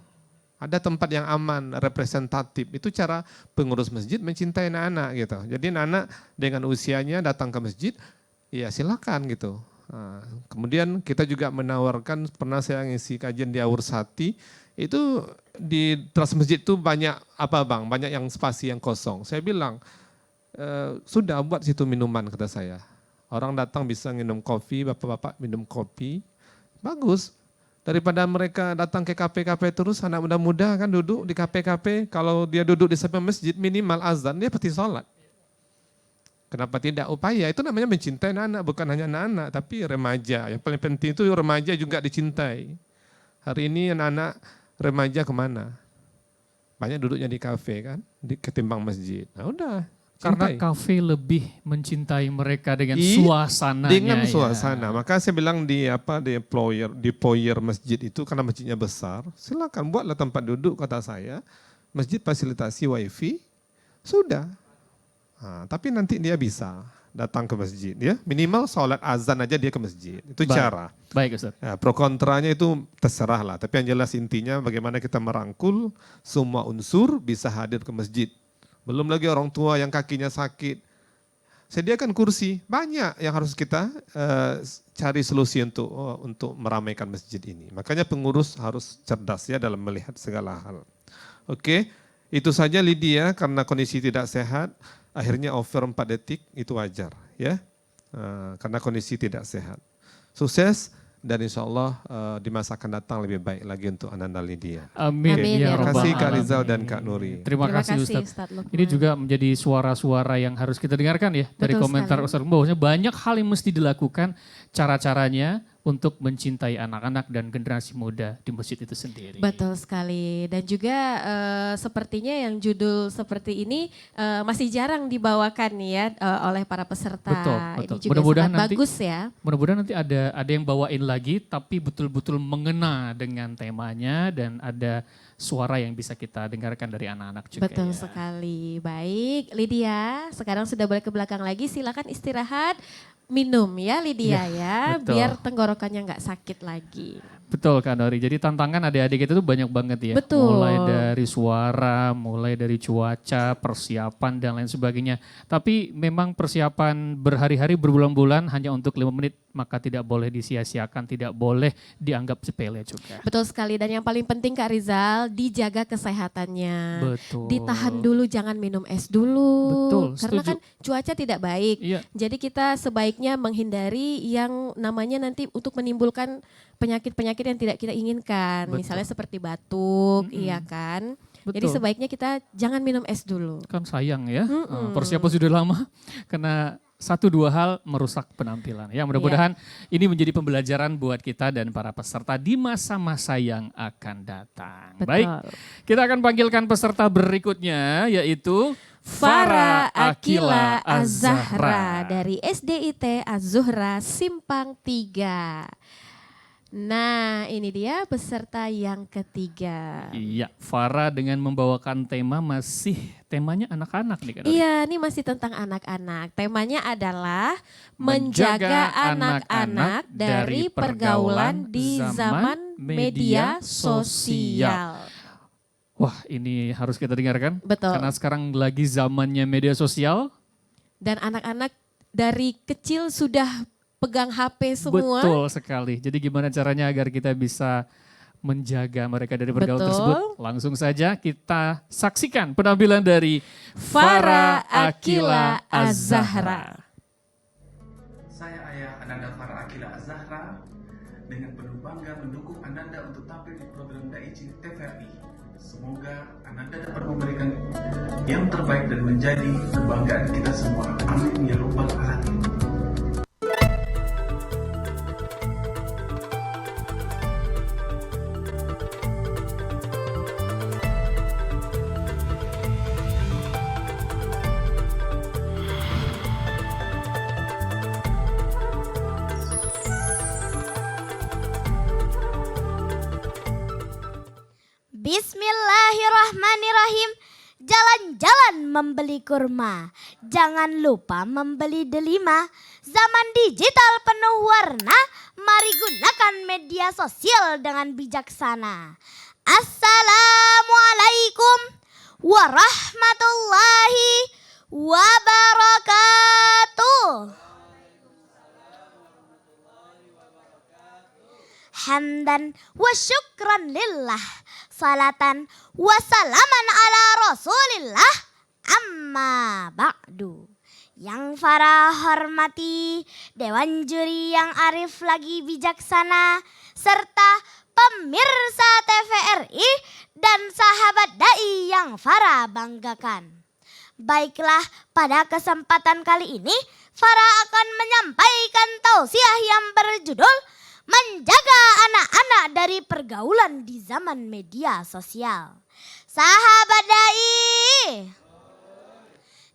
Ada tempat yang aman, representatif. Itu cara pengurus masjid mencintai anak-anak gitu. Jadi anak dengan usianya datang ke masjid, ya silakan gitu. Nah, kemudian kita juga menawarkan, pernah saya ngisi kajian di Awursati, itu di teras masjid itu banyak apa Bang, banyak yang spasi yang kosong. Saya bilang, sudah buat situ minuman, kata saya. Orang datang bisa minum kopi, bapak-bapak minum kopi, bagus. Daripada mereka datang ke kafe-kafe terus, anak muda-muda kan duduk di kafe-kafe, kalau dia duduk di samping masjid minimal azan, dia pasti sholat. Kenapa tidak? Upaya, itu namanya mencintai anak, bukan hanya anak-anak, tapi remaja. Yang paling penting itu remaja juga dicintai. Hari ini anak-anak remaja kemana? Banyak duduknya di kafe kan, ketimbang masjid. Nah udah, Karena cintai. kafe lebih mencintai mereka dengan suasananya. Dengan ya. suasana. Maka saya bilang di foyer masjid itu, karena masjidnya besar, silakan buatlah tempat duduk, kata saya. Masjid fasilitasi wifi, sudah. Nah, tapi nanti dia bisa datang ke masjid, ya. Minimal sholat azan aja dia ke masjid. Itu cara. Baik Ustaz. Ya, pro kontranya itu terserah lah. Tapi yang jelas intinya bagaimana kita merangkul semua unsur bisa hadir ke masjid. Belum lagi orang tua yang kakinya sakit. Sediakan kursi, banyak yang harus kita cari solusi untuk meramaikan masjid ini. Makanya pengurus harus cerdas ya dalam melihat segala hal. Oke, itu saja Lydia, karena kondisi tidak sehat, akhirnya over 4 detik, itu wajar ya. Karena kondisi tidak sehat. Sukses. Dan insya Allah di masa akan datang lebih baik lagi untuk Ananda Lydia. Amin. Amin, ya Terima kasih Rabbal Kak Rizal Alamin. dan Kak Nuri. Terima kasih Ustaz. Ustadz Lukman. Ini juga menjadi suara-suara yang harus kita dengarkan ya dari Betul komentar sekali. Ustaz. Bahwasanya banyak hal yang mesti dilakukan, cara-caranya untuk mencintai anak-anak dan generasi muda di masjid itu sendiri. Betul sekali. Dan juga sepertinya yang judul seperti ini masih jarang dibawakan nih ya oleh para peserta. Betul, betul. Ini juga Mudah-mudahan sangat nanti- bagus ya. Mudah-mudahan nanti ada yang bawain lagi tapi betul-betul mengena dengan temanya dan ada suara yang bisa kita dengarkan dari anak-anak juga. Betul ya. sekali. Baik, Lydia, sekarang sudah boleh ke belakang lagi. Silakan istirahat, minum ya Lydia ya, betul. biar tenggorokannya nggak sakit lagi. Betul Kak Nori, jadi tantangan adik-adik itu tuh banyak banget ya. Betul. Mulai dari suara, mulai dari cuaca, persiapan dan lain sebagainya. Tapi memang persiapan berhari-hari, berbulan-bulan hanya untuk 5 menit, maka tidak boleh disia-siakan, tidak boleh dianggap sepele juga. Betul sekali, dan yang paling penting Kak Rizal, dijaga kesehatannya. Betul. Ditahan dulu, jangan minum es dulu. Betul, Karena setuju. kan cuaca tidak baik. Iya. Jadi kita sebaiknya menghindari yang namanya nanti untuk menimbulkan penyakit-penyakit yang tidak kita inginkan. Betul. Misalnya seperti batuk, Mm-mm. iya kan. Jadi Betul. sebaiknya kita jangan minum es dulu. Kan sayang ya, Mm-mm. persiapan sudah lama karena 1-2 hal merusak penampilan. Ya mudah-mudahan ini menjadi pembelajaran buat kita dan para peserta di masa-masa yang akan datang. Betul. Baik, kita akan panggilkan peserta berikutnya yaitu Farah Akila Az-Zahra dari SDIT Az-Zuhra Simpang 3. Nah, ini dia peserta yang ketiga. Iya, Farah dengan membawakan temanya anak-anak nih kan. Iya, ini masih tentang anak-anak. Temanya adalah menjaga anak-anak dari pergaulan di zaman media sosial. Wah, ini harus kita dengarkan. Betul. Karena sekarang lagi zamannya media sosial. Dan anak-anak dari kecil sudah pegang HP semua. Betul sekali. Jadi gimana caranya agar kita bisa menjaga mereka dari pergaulan Betul. tersebut? Langsung saja kita saksikan penampilan dari Farah Akila Az-Zahra. Saya ayah Ananda Farah Akila Az-Zahra dengan penuh bangga mendukung Ananda untuk tampil di program Dai Cilik TVRI. Semoga Ananda dapat memberikan yang terbaik dan menjadi kebanggaan kita semua. Amin ya rabbal alamin. Bismillahirrahmanirrahim. Jalan-jalan membeli kurma, jangan lupa membeli delima. Zaman digital penuh warna, mari gunakan media sosial dengan bijaksana. Assalamualaikum warahmatullahi wabarakatuh. Hamdan wa syukran lillah, salatan wa salaman ala rasulillah, amma ba'du. Yang Farah hormati, Dewan Juri yang arif lagi bijaksana, serta pemirsa TVRI dan sahabat Dai yang Farah banggakan. Baiklah, pada kesempatan kali ini Farah akan menyampaikan tausiah yang berjudul menjaga anak-anak dari pergaulan di zaman media sosial. Sahabat Dai,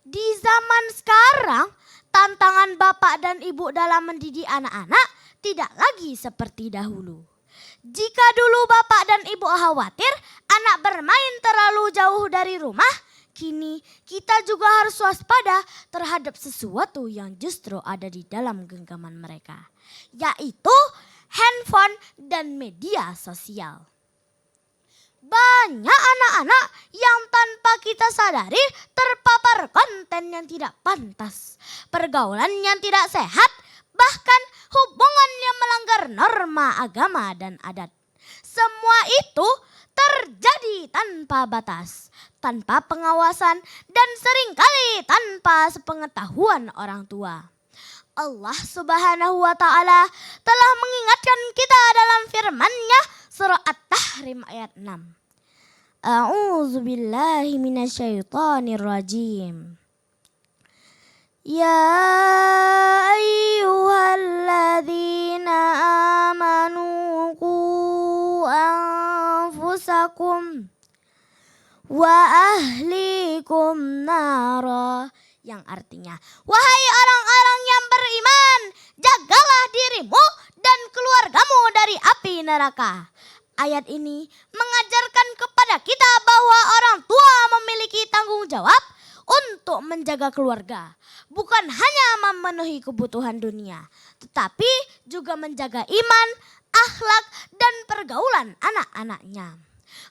di zaman sekarang tantangan bapak dan ibu dalam mendidik anak-anak tidak lagi seperti dahulu. Jika dulu bapak dan ibu khawatir anak bermain terlalu jauh dari rumah, kini kita juga harus waspada terhadap sesuatu yang justru ada di dalam genggaman mereka, yaitu handphone dan media sosial. Banyak anak-anak yang tanpa kita sadari terpapar konten yang tidak pantas, pergaulan yang tidak sehat, bahkan hubungan yang melanggar norma agama dan adat. Semua itu terjadi tanpa batas, tanpa pengawasan, dan seringkali tanpa sepengetahuan orang tua. Allah Subhanahu wa Ta'ala telah mengingatkan kita dalam firman-Nya surah At-Tahrim ayat 6. A'udzu billahi minasyaitonir rajim. Ya ayyuhalladzina anfusakum wa ahlikum nara, yang artinya, wahai orang-orang yang beriman, jagalah dirimu dan keluargamu dari api neraka. Ayat ini mengajarkan kepada kita bahwa orang tua memiliki tanggung jawab untuk menjaga keluarga. Bukan hanya memenuhi kebutuhan dunia, tetapi juga menjaga iman, akhlak, dan pergaulan anak-anaknya.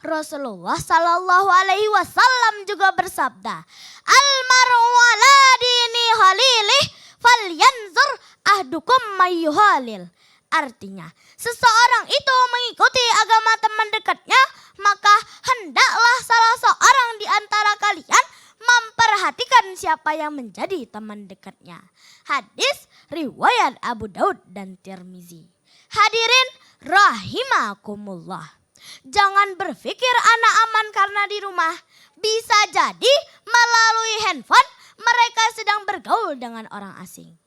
Rasulullah Shallallahu Alaihi Wasallam juga bersabda, "Almaru ala dini khalilih, falyanzur ahdukum mayyuhalil." Artinya, seseorang itu mengikuti agama teman dekatnya, maka hendaklah salah seorang di antara kalian memperhatikan siapa yang menjadi teman dekatnya. Hadis riwayat Abu Daud dan Tirmizi. Hadirin rahimakumullah. Jangan berpikir anak aman karena di rumah. Bisa jadi melalui handphone mereka sedang bergaul dengan orang asing.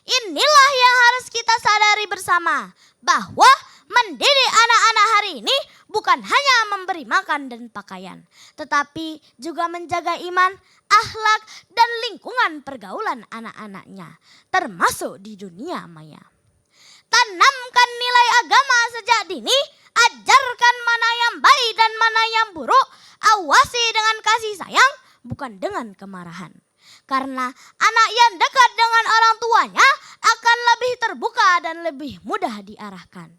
Inilah yang harus kita sadari bersama, bahwa mendidik anak-anak hari ini bukan hanya memberi makan dan pakaian, tetapi juga menjaga iman, akhlak, dan lingkungan pergaulan anak-anaknya, termasuk di dunia maya. Tanamkan nilai agama sejak dini, ajarkan mana yang baik dan mana yang buruk, awasi dengan kasih sayang, bukan dengan kemarahan. Karena anak yang dekat dengan orang tuanya akan lebih terbuka dan lebih mudah diarahkan.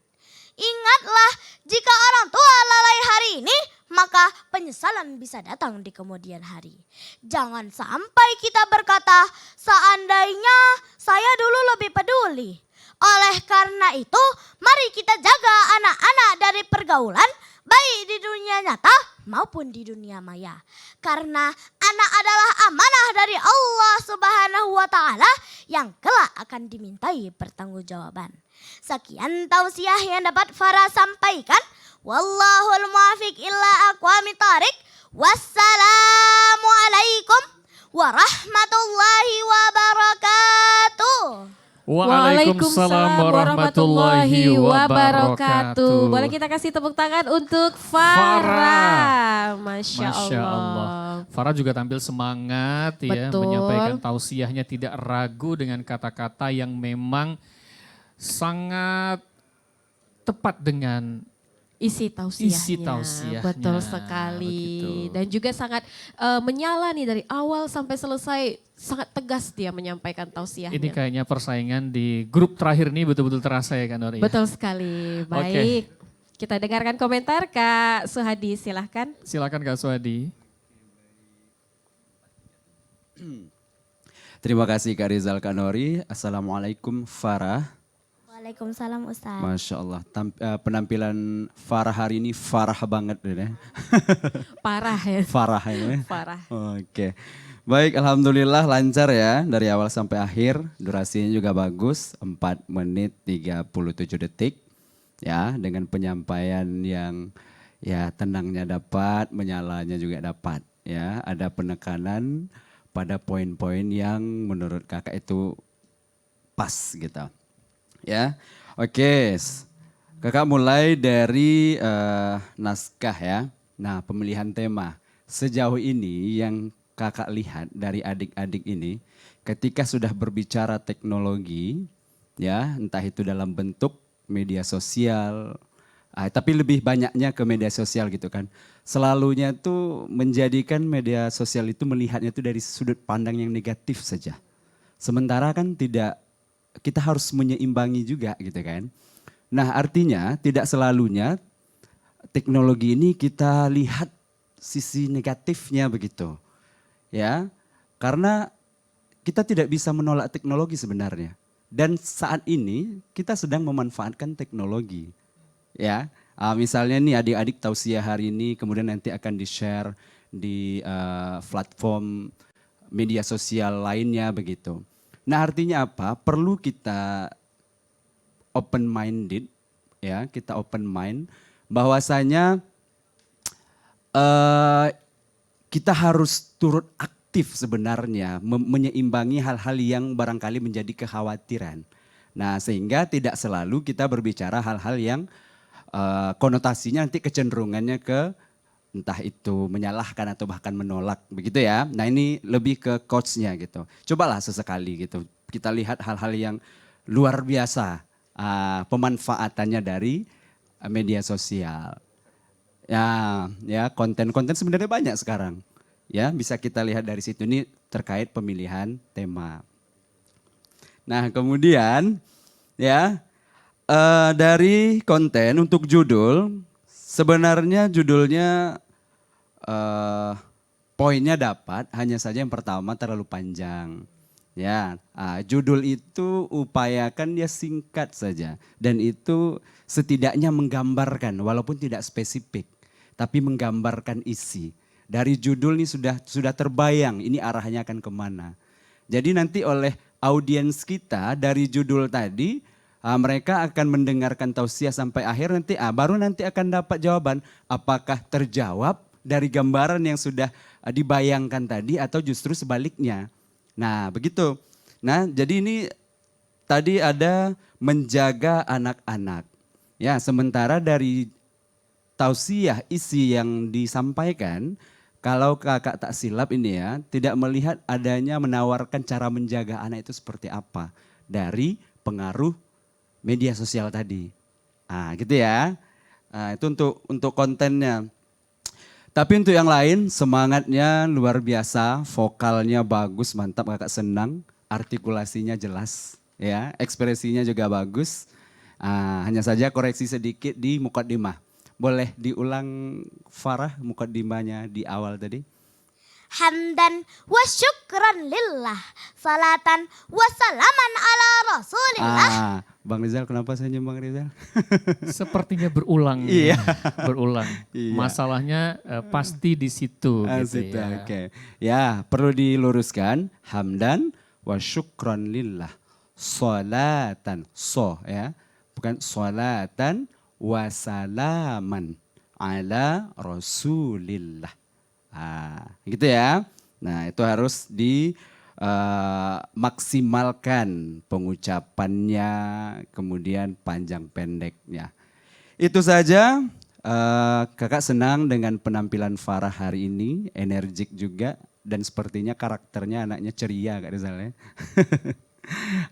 Ingatlah, jika orang tua lalai hari ini, maka penyesalan bisa datang di kemudian hari. Jangan sampai kita berkata, seandainya saya dulu lebih peduli. Oleh karena itu, mari kita jaga anak-anak dari pergaulan, baik di dunia nyata maupun di dunia maya. Karena anak adalah amanah dari Allah Subhanahu wa Ta'ala yang kelak akan dimintai pertanggungjawaban. Sekian tausiah yang dapat Farah sampaikan. Wallahul muwaffiq illa aqwamit thariq. Wassalamualaikum warahmatullahi wabarakatuh. Waalaikumsalam warahmatullahi wabarakatuh. Boleh kita kasih tepuk tangan untuk Farah. Masya Allah. Farah juga tampil semangat ya, Betul. menyampaikan tausiahnya tidak ragu dengan kata-kata yang memang sangat tepat dengan isi tausiahnya. Isi tausiahnya. Betul sekali. Begitu. Dan juga sangat menyala nih dari awal sampai selesai, sangat tegas dia menyampaikan tausiahnya. Ini kayaknya persaingan di grup terakhir ini betul-betul terasa ya kan Nori? Betul sekali. Baik. Kita dengarkan komentar Kak Suhadi, silahkan. Silakan Kak Suhadi. Terima kasih Kak Rizal Kanori. Assalamualaikum Farah. Waalaikumsalam Ustaz. Masya Allah, penampilan Farah hari ini Farah banget. Ya. Parah ya. Farah ya. Parah. Oke. Baik, Alhamdulillah lancar ya dari awal sampai akhir. Durasinya juga bagus, 4 menit 37 detik. Ya, dengan penyampaian yang ya tenangnya dapat, menyalanya juga dapat. Ya, ada penekanan pada poin-poin yang menurut kakak itu pas gitu. Ya, oke. Kakak mulai dari naskah ya. Nah, pemilihan tema. Sejauh ini yang kakak lihat dari adik-adik ini, ketika sudah berbicara teknologi, ya entah itu dalam bentuk media sosial, tapi lebih banyaknya ke media sosial gitu kan. Selalunya tuh menjadikan media sosial itu melihatnya itu dari sudut pandang yang negatif saja. Sementara kan tidak, kita harus menyeimbangi juga gitu kan. Nah artinya tidak selalunya teknologi ini kita lihat sisi negatifnya begitu. Ya, karena kita tidak bisa menolak teknologi sebenarnya. Dan saat ini kita sedang memanfaatkan teknologi. Ya, misalnya nih adik-adik tausiah hari ini kemudian nanti akan di-share di platform media sosial lainnya begitu. Nah artinya apa? Perlu kita open minded, ya kita open mind bahwasanya kita harus turut aktif sebenarnya menyeimbangi hal-hal yang barangkali menjadi kekhawatiran. Nah sehingga tidak selalu kita berbicara hal-hal yang konotasinya nanti kecenderungannya ke entah itu menyalahkan atau bahkan menolak begitu ya. Nah ini lebih ke coachnya gitu. Cobalah sesekali gitu kita lihat hal-hal yang luar biasa pemanfaatannya dari media sosial. Ya konten-konten sebenarnya banyak sekarang. Ya bisa kita lihat dari situ, ini terkait pemilihan tema. Nah kemudian ya dari konten untuk judul, sebenarnya judulnya poinnya dapat, hanya saja yang pertama terlalu panjang. Ya, judul itu upayakan dia singkat saja dan itu setidaknya menggambarkan walaupun tidak spesifik, tapi menggambarkan isi. Dari judul ini sudah terbayang ini arahnya akan kemana. Jadi nanti oleh audiens kita dari judul tadi mereka akan mendengarkan tausiah sampai akhir nanti baru nanti akan dapat jawaban apakah terjawab dari gambaran yang sudah dibayangkan tadi atau justru sebaliknya. Nah begitu. Nah jadi ini tadi ada menjaga anak-anak. Ya sementara dari tausiah isi yang disampaikan, kalau kakak tak silap ini ya, tidak melihat adanya menawarkan cara menjaga anak itu seperti apa dari pengaruh media sosial tadi. Gitu ya. Itu untuk kontennya. Tapi untuk yang lain semangatnya luar biasa, vokalnya bagus, mantap, kakak senang, artikulasinya jelas, ya, ekspresinya juga bagus. Hanya saja koreksi sedikit di muqaddimah. Boleh diulang Farah muqaddimahnya di awal tadi? Hamdan wa syukran lillah, salatan wa salaman ala rasulillah. Bang Rizal, kenapa senyum Bang Rizal? Sepertinya berulang. Iya. Berulang. Iya. Masalahnya pasti di situ. Gitu Situ, ya. Oke. Ya perlu diluruskan, hamdan wa syukran lillah, salatan, ya, bukan salatan wa salaman ala rasulillah. Gitu ya. Nah itu harus dimaksimalkan pengucapannya, kemudian panjang pendeknya. Itu saja. Kakak senang dengan penampilan Farah hari ini, energik juga dan sepertinya karakternya anaknya ceria Kak Rizal ya.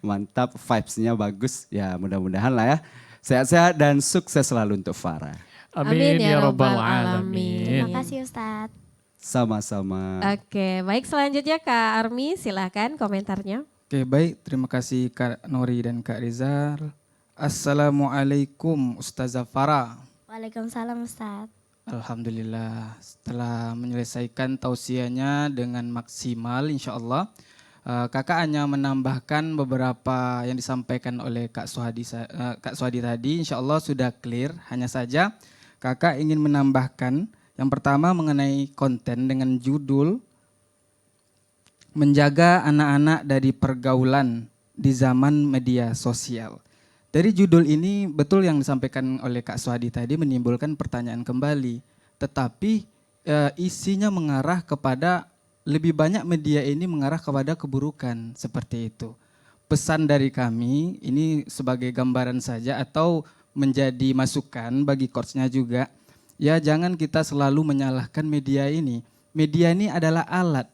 Mantap, vibes-nya bagus. Ya mudah-mudahan lah ya. Sehat-sehat dan sukses selalu untuk Farah. Amin ya rabbal alamin. alamin. Terima kasih Ustadz. Sama-sama. Oke, baik selanjutnya Kak Armi, silahkan komentarnya. Oke, baik. Terima kasih Kak Nori dan Kak Rizal. Assalamualaikum Ustazah Farah. Waalaikumsalam Ustadz. Alhamdulillah, setelah menyelesaikan tausiahnya dengan maksimal insya Allah. Kakak hanya menambahkan beberapa yang disampaikan oleh Kak Suhadi tadi, insya Allah sudah clear. Hanya saja kakak ingin menambahkan yang pertama mengenai konten dengan judul menjaga anak-anak dari pergaulan di zaman media sosial. Dari judul ini betul yang disampaikan oleh Kak Suhadi tadi menimbulkan pertanyaan kembali. Tetapi isinya mengarah kepada lebih banyak media ini mengarah kepada keburukan seperti itu. Pesan dari kami ini sebagai gambaran saja atau menjadi masukan bagi coachnya juga. Ya jangan kita selalu menyalahkan media ini. Media ini adalah alat,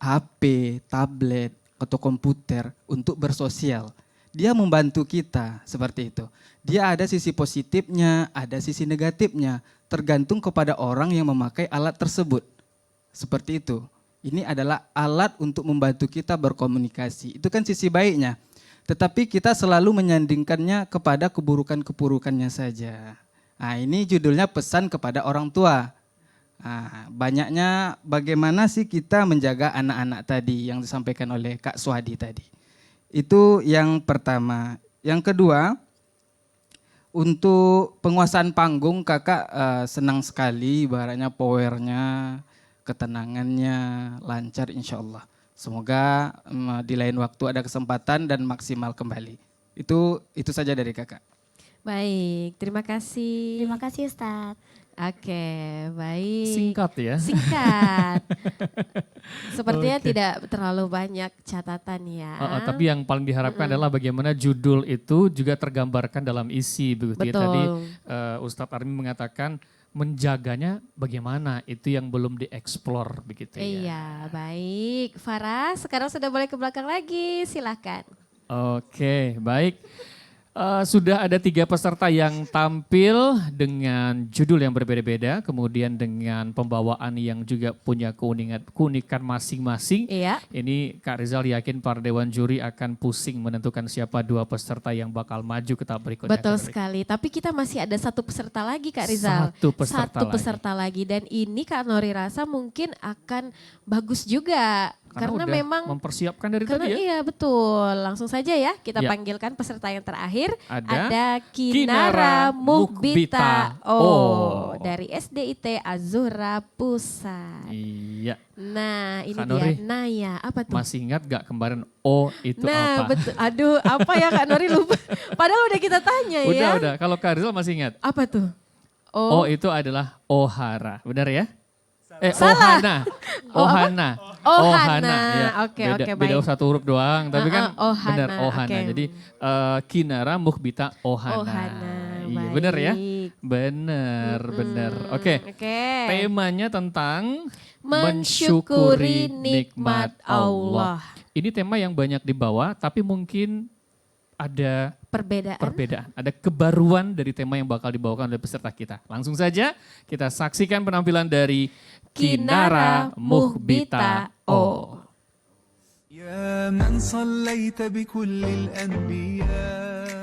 HP, tablet, atau komputer untuk bersosial. Dia membantu kita seperti itu. Dia ada sisi positifnya, ada sisi negatifnya. Tergantung kepada orang yang memakai alat tersebut. Seperti itu. Ini adalah alat untuk membantu kita berkomunikasi. Itu kan sisi baiknya. Tetapi kita selalu menyandingkannya kepada keburukan-keburukannya saja. Nah ini judulnya pesan kepada orang tua. Banyaknya bagaimana sih kita menjaga anak-anak tadi yang disampaikan oleh Kak Suhadi tadi. Itu yang pertama. Yang kedua, untuk penguasaan panggung kakak senang sekali ibaratnya powernya, ketenangannya lancar insya Allah. Semoga di lain waktu ada kesempatan dan maksimal kembali. Itu saja dari kakak. Baik, terima kasih. Terima kasih Ustadz. Oke, baik. Singkat ya. Singkat. Sepertinya tidak terlalu banyak catatan ya. Tapi yang paling diharapkan adalah bagaimana judul itu juga tergambarkan dalam isi begitu. Betul. Tadi Ustadz Armi mengatakan menjaganya bagaimana? Itu yang belum dieksplor begitu ya. Iya, baik. Farah, sekarang sudah boleh ke belakang lagi, silakan. Oke, baik. Sudah ada 3 peserta yang tampil dengan judul yang berbeda-beda, kemudian dengan pembawaan yang juga punya keunikan masing-masing. Iya. Ini Kak Rizal yakin para dewan juri akan pusing menentukan siapa 2 peserta yang bakal maju ke tahap berikutnya. Betul sekali, tapi kita masih ada 1 peserta lagi Kak Rizal. 1 peserta lagi. Dan ini Kak Nori rasa mungkin akan bagus juga. Karena udah memang mempersiapkan dari tadi ya. Iya betul, langsung saja ya kita Ya. panggilkan peserta yang terakhir. Ada Kinara Mukhbita Oh. dari SDIT Azura Pusat. Iya. Nah ini Kak dia, Nori, Naya apa tuh? masih ingat gak kemarin O itu Nah apa? betul, aduh apa ya Kak Nori lupa. Padahal udah kita tanya ya. Udah. Kalau Kak Rizal masih ingat? Apa tuh? O itu adalah Ohara, benar ya? Salah. Ohana. Ohana. Ya. Oke, beda, baik. beda 1 huruf doang, tapi kan Ohana, benar Ohana. oke. Jadi Kinara Mukhbita Ohana. Ohana, Iya, benar ya? baik. Benar. Oke. Oke. Temanya tentang Mensyukuri nikmat Allah. Ini tema yang banyak dibawa, tapi mungkin ada perbedaan, ada kebaruan dari tema yang bakal dibawakan oleh peserta kita. Langsung saja kita saksikan penampilan dari Kinara Mukhbita O. يا من صليت بكل الأنبياء.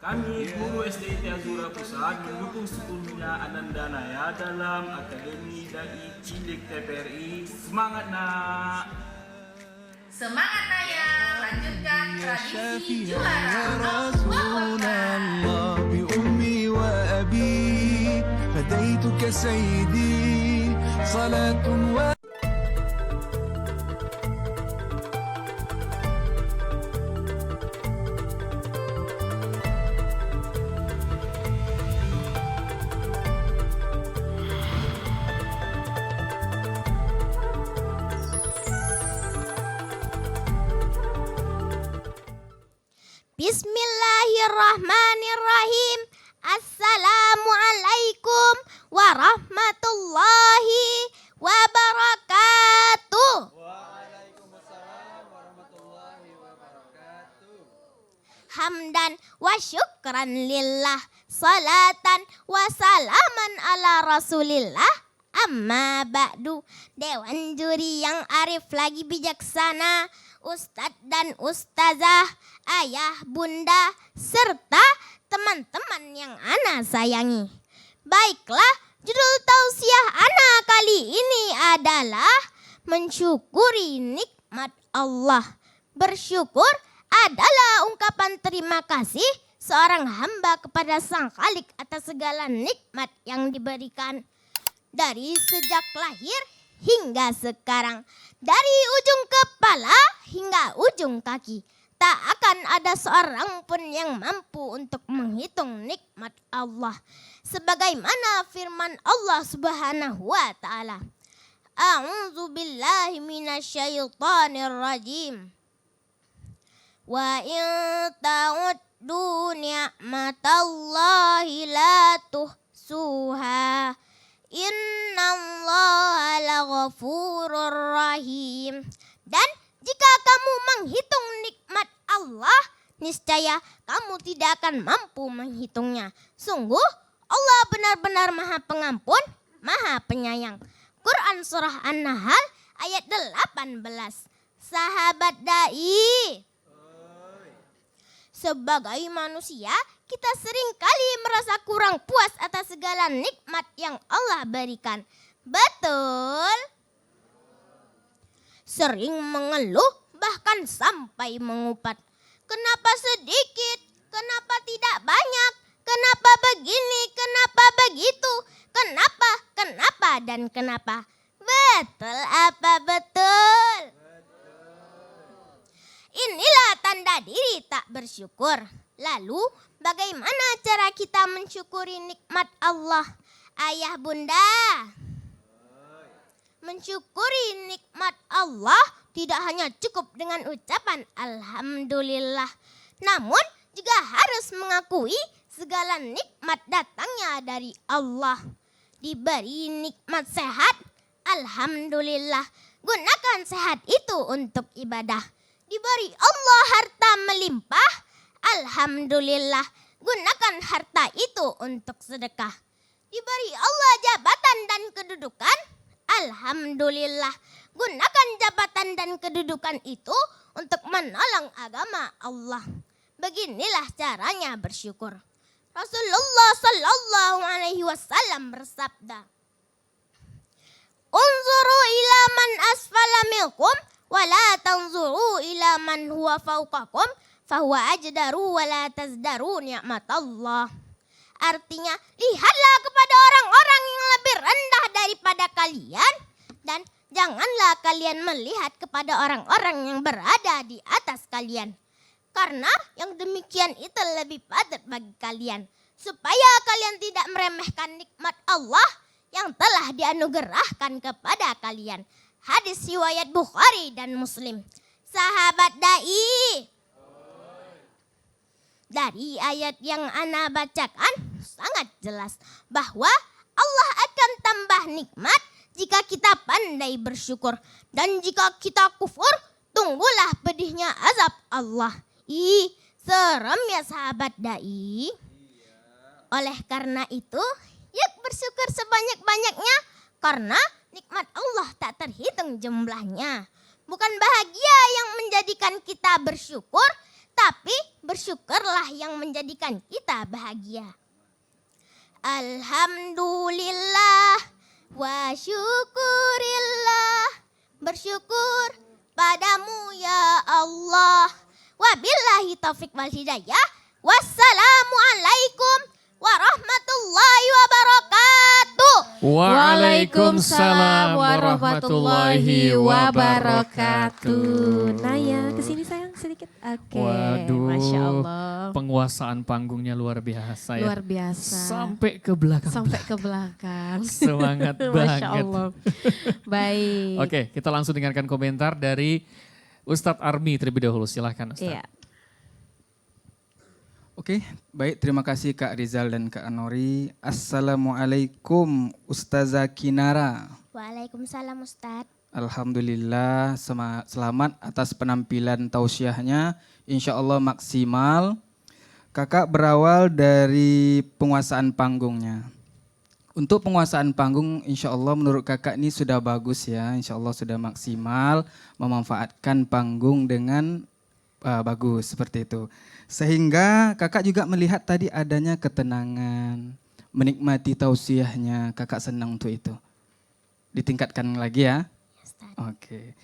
Kami guru SDIT Azura Pusat mendukung sepenuhnya Ananda Naya dalam Akademi Dai Cilik TVRI. Semangat nak! Semangat Naya, lanjutkan tradisi juara. يا رسول الله بأمي وأبي فديتك سيدي صلاة Bismillahirrahmanirrahim. Assalamualaikum warahmatullahi wabarakatuh. Hamdan wa syukran lillah, salatan wa salaman ala rasulillah. Amma ba'du, dewan juri yang arif lagi bijaksana, ustadz dan ustazah, ayah, bunda, serta teman-teman yang ana sayangi. Baiklah, judul tausiah ana kali ini adalah mensyukuri nikmat Allah. Bersyukur adalah ungkapan terima kasih seorang hamba kepada Sang Khalik atas segala nikmat yang diberikan. Dari sejak lahir hingga sekarang, dari ujung kepala hingga ujung kaki, tak akan ada seorang pun yang mampu untuk menghitung nikmat Allah. Sebagaimana firman Allah Subhanahu wa taala. A'udzu billahi minasyaitonir rajim. Wa in ta'uddu ni'matallahi la tuhsuha. Innallaha laghafurur rahim. Dan jika kamu menghitung nikmat Allah, niscaya kamu tidak akan mampu menghitungnya. Sungguh Allah benar-benar Maha Pengampun, Maha Penyayang. Quran Surah An-Nahl ayat 18. Sahabat dai, sebagai manusia, kita sering kali merasa kurang puas atas segala nikmat yang Allah berikan. Betul? Sering mengeluh, bahkan sampai mengupat. Kenapa sedikit? Kenapa tidak banyak? Kenapa begini? Kenapa begitu? Kenapa, dan kenapa? Betul apa betul? Inilah tanda diri tak bersyukur. Lalu bagaimana cara kita mensyukuri nikmat Allah? Ayah bunda, mensyukuri nikmat Allah tidak hanya cukup dengan ucapan Alhamdulillah. Namun juga harus mengakui segala nikmat datangnya dari Allah. Diberi nikmat sehat, alhamdulillah. Gunakan sehat itu untuk ibadah. Diberi Allah harta melimpah, alhamdulillah. Gunakan harta itu untuk sedekah. Diberi Allah jabatan dan kedudukan, alhamdulillah. Gunakan jabatan dan kedudukan itu untuk menolong agama Allah. Beginilah caranya bersyukur. Rasulullah sallallahu alaihi wasallam bersabda, "Unzuru ila man asfala minkum wa la tanzuru ila man huwa fawqakum fahuwa ajdaru wa la tazdaru ni'matallah." Artinya, lihatlah kepada orang-orang yang lebih rendah daripada kalian dan janganlah kalian melihat kepada orang-orang yang berada di atas kalian. Karena yang demikian itu lebih patut bagi kalian. Supaya kalian tidak meremehkan nikmat Allah yang telah dianugerahkan kepada kalian. Hadis riwayat Bukhari dan Muslim. Sahabat dai, dari ayat yang ana bacakan sangat jelas bahwa Allah akan tambah nikmat jika kita pandai bersyukur. Dan jika kita kufur, tunggulah pedihnya azab Allah. Ih, serem ya sahabat dai. Oleh karena itu, yuk bersyukur sebanyak-banyaknya karena nikmat Allah tak terhitung jumlahnya. Bukan bahagia yang menjadikan kita bersyukur, tapi bersyukurlah yang menjadikan kita bahagia. Alhamdulillah wa syukurillah. Bersyukur padamu ya Allah. Wabillahi taufik wal hidayah. Wassalamualaikum warahmatullahi wabarakatuh. Waalaikumsalam warahmatullahi wabarakatuh. Naya, kesini sayang sedikit. Oke, Waduh, Masya Allah. penguasaan panggungnya luar biasa ya. Luar biasa. Sampai ke belakang. Sampai ke belakang. Semangat Masya banget. Allah. Baik. Oke, kita langsung dengarkan komentar dari Ustadz Army terlebih dahulu. Silahkan Ustadz. Iya. Oke, baik, terima kasih Kak Rizal dan Kak Anori. Assalamualaikum Ustazah Kinara. Waalaikumsalam Ustadz. Alhamdulillah, selamat atas penampilan tausiahnya. Insya Allah maksimal. Kakak berawal dari penguasaan panggungnya. Untuk penguasaan panggung insya Allah menurut kakak ini sudah bagus ya. Insya Allah sudah maksimal memanfaatkan panggung dengan bagus seperti itu. Sehingga kakak juga melihat tadi adanya ketenangan, menikmati tausiahnya, kakak senang untuk itu. Ditingkatkan lagi ya. Oke.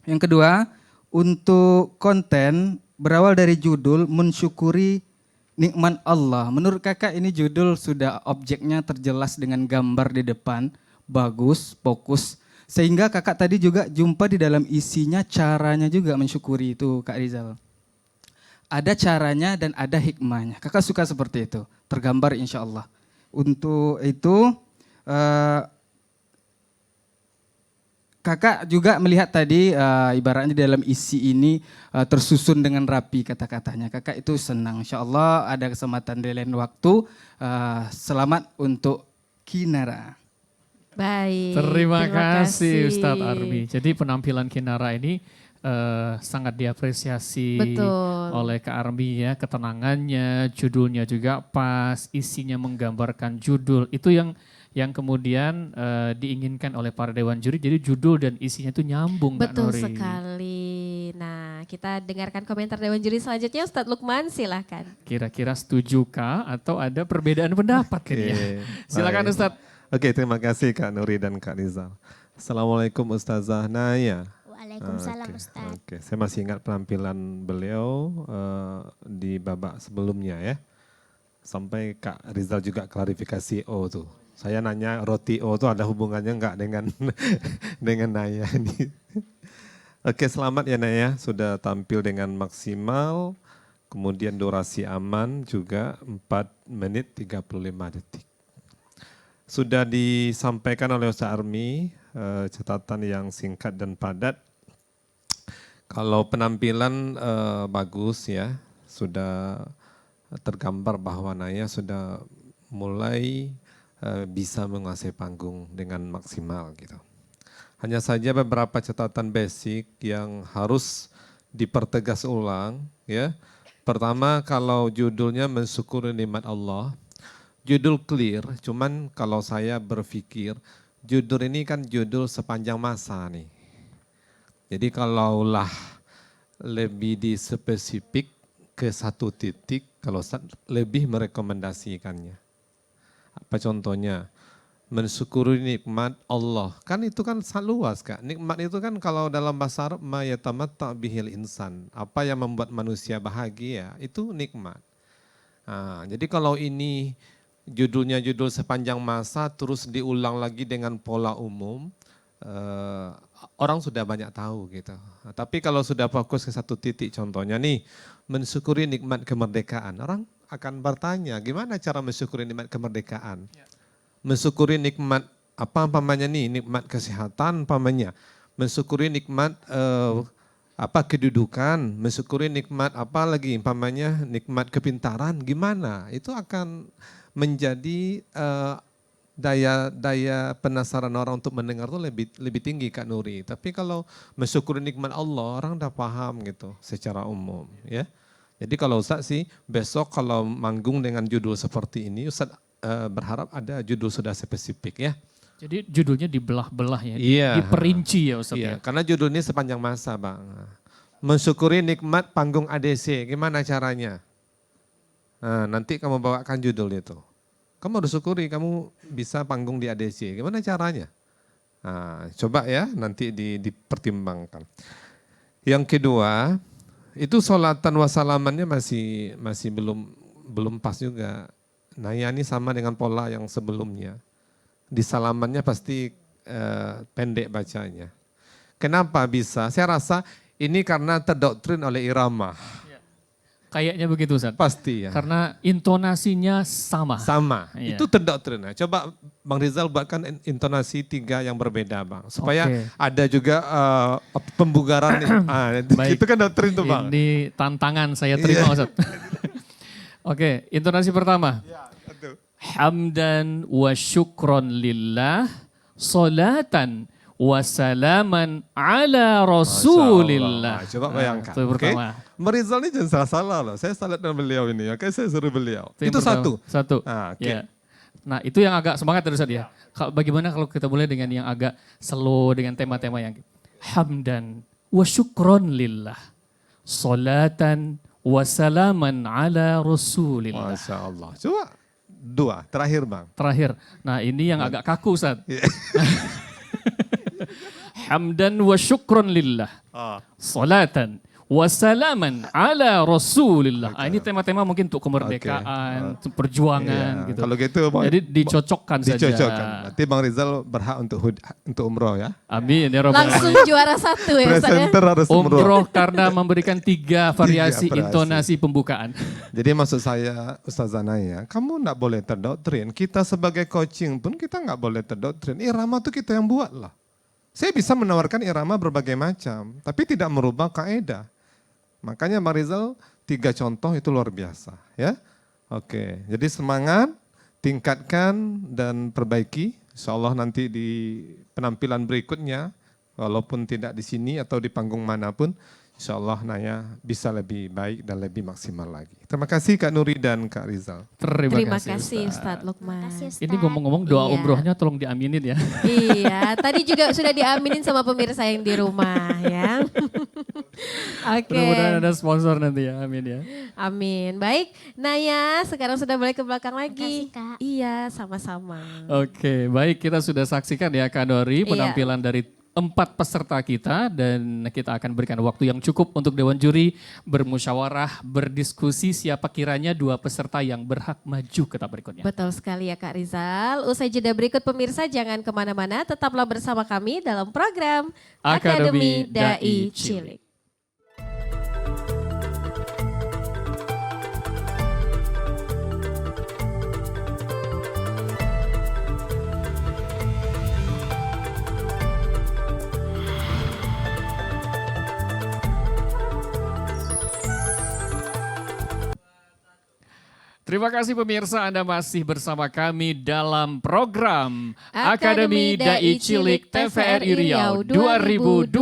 Yang kedua, untuk konten berawal dari judul mensyukuri nikmat Allah. Menurut kakak ini judul sudah objeknya terjelas dengan gambar di depan, bagus, fokus. Sehingga kakak tadi juga jumpa di dalam isinya caranya juga mensyukuri itu Kak Rizal. Ada caranya dan ada hikmahnya. Kakak suka seperti itu, tergambar insya Allah. Untuk itu kakak juga melihat tadi ibaratnya di dalam isi ini tersusun dengan rapi kata-katanya. Kakak itu senang. Insya Allah ada kesempatan di lain waktu. Selamat untuk Kinara. Baik. Terima kasih Ustadz Army. Jadi penampilan Kinara ini sangat diapresiasi oleh Kak Army ya. Ketenangannya, judulnya juga pas, isinya menggambarkan judul. Itu yang kemudian diinginkan oleh para dewan juri. Jadi judul dan isinya itu nyambung. Betul Kak Nori. sekali. Nah, kita dengarkan komentar dewan juri selanjutnya. Ustadz Lukman silahkan. Kira-kira setujukah atau ada perbedaan pendapat kayaknya? Silakan baik. Ustadz. Oke, terima kasih Kak Nuri dan Kak Rizal. Assalamualaikum Ustazah Naya. Waalaikumsalam Ustadz. Oke, saya masih ingat penampilan beliau di babak sebelumnya ya. Sampai Kak Rizal juga klarifikasi O tuh. Saya nanya roti O tuh ada hubungannya enggak dengan dengan Naya ini. Oke, selamat ya Naya, sudah tampil dengan maksimal. Kemudian durasi aman juga 4 menit 35 detik. Sudah disampaikan oleh Ustaz Army, catatan yang singkat dan padat. Kalau penampilan bagus ya, sudah tergambar bahwa Naya sudah mulai bisa menguasai panggung dengan maksimal gitu. Hanya saja beberapa catatan basic yang harus dipertegas ulang ya. Pertama, kalau judulnya mensyukuri nikmat Allah, judul clear, cuman kalau saya berpikir judul ini kan judul sepanjang masa nih. Jadi kalaulah lebih dispesifik ke satu titik, kalau lebih merekomendasikannya. Apa contohnya? Mensyukuri nikmat Allah. Kan itu kan sangat luas Kak. Nikmat itu kan kalau dalam bahasa Arab, ma yatamatta bihil insan. Apa yang membuat manusia bahagia, itu nikmat. Nah, jadi kalau ini judulnya judul sepanjang masa, terus diulang lagi dengan pola umum, orang sudah banyak tahu gitu. Nah, tapi kalau sudah fokus ke satu titik, contohnya nih, mensyukuri nikmat kemerdekaan. Orang akan bertanya, gimana cara mensyukuri nikmat kemerdekaan? Mensyukuri nikmat apa umpamanya nih, nikmat kesehatan umpamanya, mensyukuri nikmat kedudukan, mensyukuri nikmat apa lagi umpamanya, nikmat kepintaran, gimana? Itu akan menjadi daya penasaran orang untuk mendengar itu lebih tinggi Kak Nuri. Tapi kalau mensyukuri nikmat Allah, orang udah paham gitu secara umum ya. Jadi kalau Ustaz sih besok kalau manggung dengan judul seperti ini, Ustaz berharap ada judul sudah spesifik ya. Jadi judulnya dibelah-belah ya, Iya. diperinci ya Ustaz Iya, ya. karena judulnya sepanjang masa Bang. Mensyukuri nikmat panggung ADC, gimana caranya? Nah, nanti kamu bawakan judul itu. Kamu harus syukuri kamu bisa panggung di ADC, gimana caranya? Nah, coba ya nanti dipertimbangkan. Yang kedua, itu sholatan wassalamannya masih belum pas juga. Nah ya ini sama dengan pola yang sebelumnya. Di salamannya pasti pendek bacanya. Kenapa bisa? Saya rasa ini karena terdoktrin oleh irama. Kayaknya begitu Ustaz. Pasti ya. Karena intonasinya sama. Sama, Iya. itu terdoktrin. Coba Bang Rizal buatkan intonasi 3 yang berbeda Bang. Supaya Oke. ada juga pembugaran. Baik. Itu kan doktrin tuh Bang. Ini tantangan saya terima Ustaz. Oke, intonasi pertama. Hamdan wa syukron lillah, salatan wa salaman ala rasulillah. Nah, coba bayangkan. Itu pertama. Merizal ini jangan salah loh. Saya salat dengan beliau ini. Oke, saya suruh beliau. yang Itu pertama. satu. Satu. Nah, oke. Ya. Nah itu yang agak semangat terus ya. Bagaimana kalau kita mulai dengan yang agak slow dengan tema-tema yang hamdan wa syukron lillah, salatan wa salaman ala rasulillah. Masya Allah. Coba 2, terakhir Bang. Terakhir. Nah ini yang agak kaku Ustaz. Hamdan wa syukron lillah, salatan wa salaman ala rasulillah. Ini tema-tema mungkin untuk kemerdekaan, untuk perjuangan gitu. Kalau gitu Bang, Jadi dicocokkan saja. Nanti Bang Rizal berhak untuk umroh ya. Amin ya Rabbal Langsung alamin. juara 1 ya Ustaz ya. Presenter harus umroh. Umroh karena memberikan 3 variasi variasi. intonasi pembukaan. Jadi maksud saya Ustazah Naya, kamu enggak boleh terdoktrin. Kita sebagai coaching pun kita enggak boleh terdoktrin. Irama itu kita yang buat lah. Saya bisa menawarkan irama berbagai macam, tapi tidak merubah kaidah. Makanya Bang Rizal 3 contoh itu luar biasa ya. Oke, jadi semangat, tingkatkan dan perbaiki. Insya Allah nanti di penampilan berikutnya, walaupun tidak di sini atau di panggung manapun, insya Allah Naya bisa lebih baik dan lebih maksimal lagi. Terima kasih Kak Nuri dan Kak Rizal. Terima kasih Ustadz Lukman. Ini ngomong-ngomong doa Iya. umrohnya tolong diaminin ya. Iya, tadi juga sudah diaminin sama pemirsa yang di rumah ya. Oke. Mudah-mudahan ada sponsor nanti ya, amin ya. Amin. Baik, Naya sekarang sudah balik ke belakang lagi. Makasih, Kak. Iya, sama-sama. Oke, baik kita sudah saksikan ya Kak Nori penampilan dari 4 peserta kita dan kita akan berikan waktu yang cukup untuk Dewan Juri bermusyawarah, berdiskusi siapa kiranya 2 peserta yang berhak maju ke tahap berikutnya. Betul sekali ya Kak Rizal. Usai jeda berikut pemirsa jangan kemana-mana, tetaplah bersama kami dalam program Akademi Akademi Dai Dai Cilik. Cilik. Terima kasih pemirsa, Anda masih bersama kami dalam program Akademi Dai Cilik TVRI Riau 2026.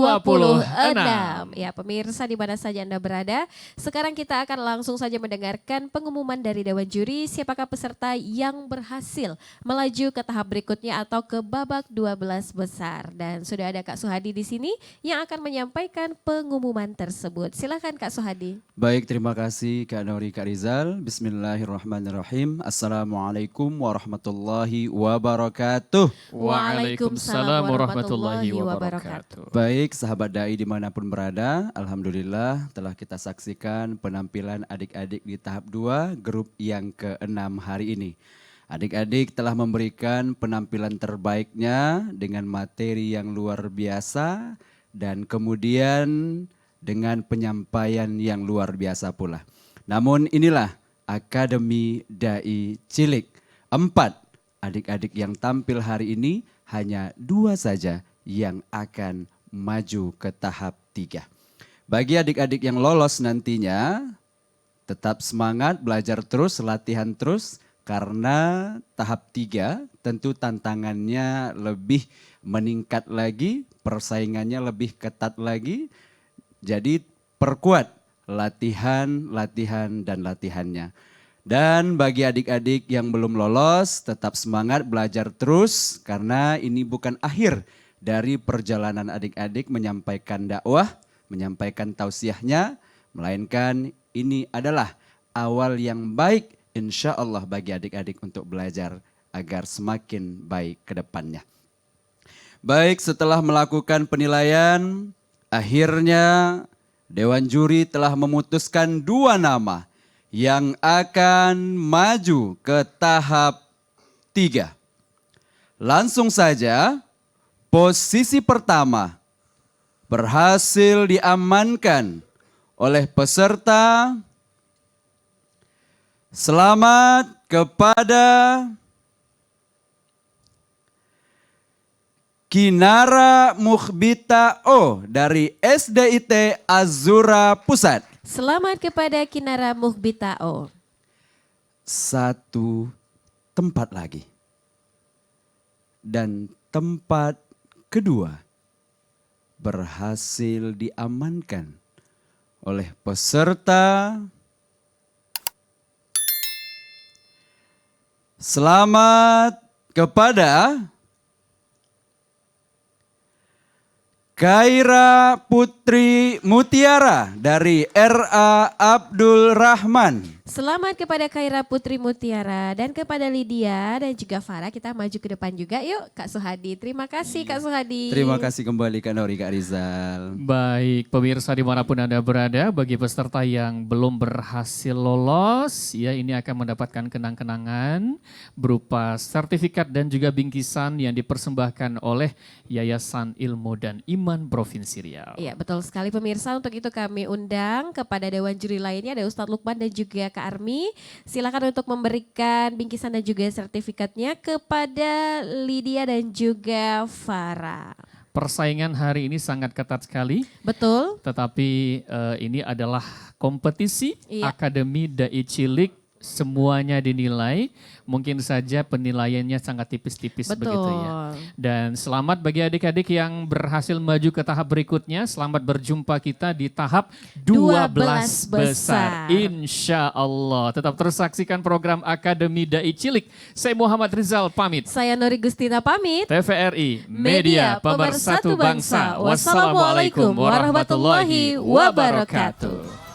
Ya pemirsa di mana saja Anda berada, sekarang kita akan langsung saja mendengarkan pengumuman dari Dewan Juri siapakah peserta yang berhasil melaju ke tahap berikutnya atau ke babak 12 besar. Dan sudah ada Kak Suhadi di sini yang akan menyampaikan pengumuman tersebut. Silakan Kak Suhadi. Baik, terima kasih Kak Nori, Kak Rizal. Bismillahirrahmanirrahim. Assalamualaikum warahmatullahi wabarakatuh. Waalaikumsalam warahmatullahi wabarakatuh. Baik, sahabat dai dimanapun berada, alhamdulillah telah kita saksikan penampilan adik-adik di tahap 2 grup yang ke-6 hari ini. Adik-adik telah memberikan penampilan terbaiknya dengan materi yang luar biasa dan kemudian dengan penyampaian yang luar biasa pula. Namun inilah Akademi Dai Cilik. 4 adik-adik yang tampil hari ini, hanya 2 saja yang akan maju ke tahap 3. Bagi adik-adik yang lolos nantinya, tetap semangat, belajar terus, latihan terus, karena tahap 3 tentu tantangannya lebih meningkat lagi, persaingannya lebih ketat lagi. Jadi perkuat latihan, dan latihannya. Dan bagi adik-adik yang belum lolos, tetap semangat belajar terus karena ini bukan akhir dari perjalanan adik-adik menyampaikan dakwah, menyampaikan tausiahnya, melainkan ini adalah awal yang baik insya Allah bagi adik-adik untuk belajar agar semakin baik ke depannya. Baik, setelah melakukan penilaian, akhirnya Dewan Juri telah memutuskan 2 nama yang akan maju ke tahap 3. Langsung saja, posisi pertama berhasil diamankan oleh peserta. Selamat kepada Kinara Mukhbita O dari SDIT Azura Pusat. Selamat kepada Kinara Mukhbita O. 1 tempat lagi. Dan tempat kedua berhasil diamankan oleh peserta. Selamat kepada Kaira Putri Mutiara dari RA Abdul Rahman. Selamat kepada Kaira Putri Mutiara dan kepada Lydia dan juga Farah. Kita maju ke depan juga yuk Kak Suhadi. Terima kasih Kak Suhadi. Terima kasih kembali Kak Nori, Kak Rizal. Baik, pemirsa dimanapun Anda berada, bagi peserta yang belum berhasil lolos, ya ini akan mendapatkan kenang-kenangan berupa sertifikat dan juga bingkisan yang dipersembahkan oleh Yayasan Ilmu dan Iman Provinsi Riau. Iya betul sekali pemirsa, untuk itu kami undang kepada Dewan Juri lainnya, ada Ustadz Lukman dan juga Kak Armi. Silakan untuk memberikan bingkisan dan juga sertifikatnya kepada Lydia dan juga Farah. Persaingan hari ini sangat ketat sekali. Betul. Tetapi ini adalah kompetisi Akademi Dai Cilik, semuanya dinilai. Mungkin saja penilaiannya sangat tipis-tipis begitu ya. Dan selamat bagi adik-adik yang berhasil maju ke tahap berikutnya. Selamat berjumpa kita di tahap 12 besar. Insya Allah. Tetap terus saksikan program Akademi Dai Cilik. Saya Muhammad Rizal pamit. Saya Nori Gustina pamit. TVRI, Media Pemersatu Bangsa. Wassalamualaikum warahmatullahi wabarakatuh.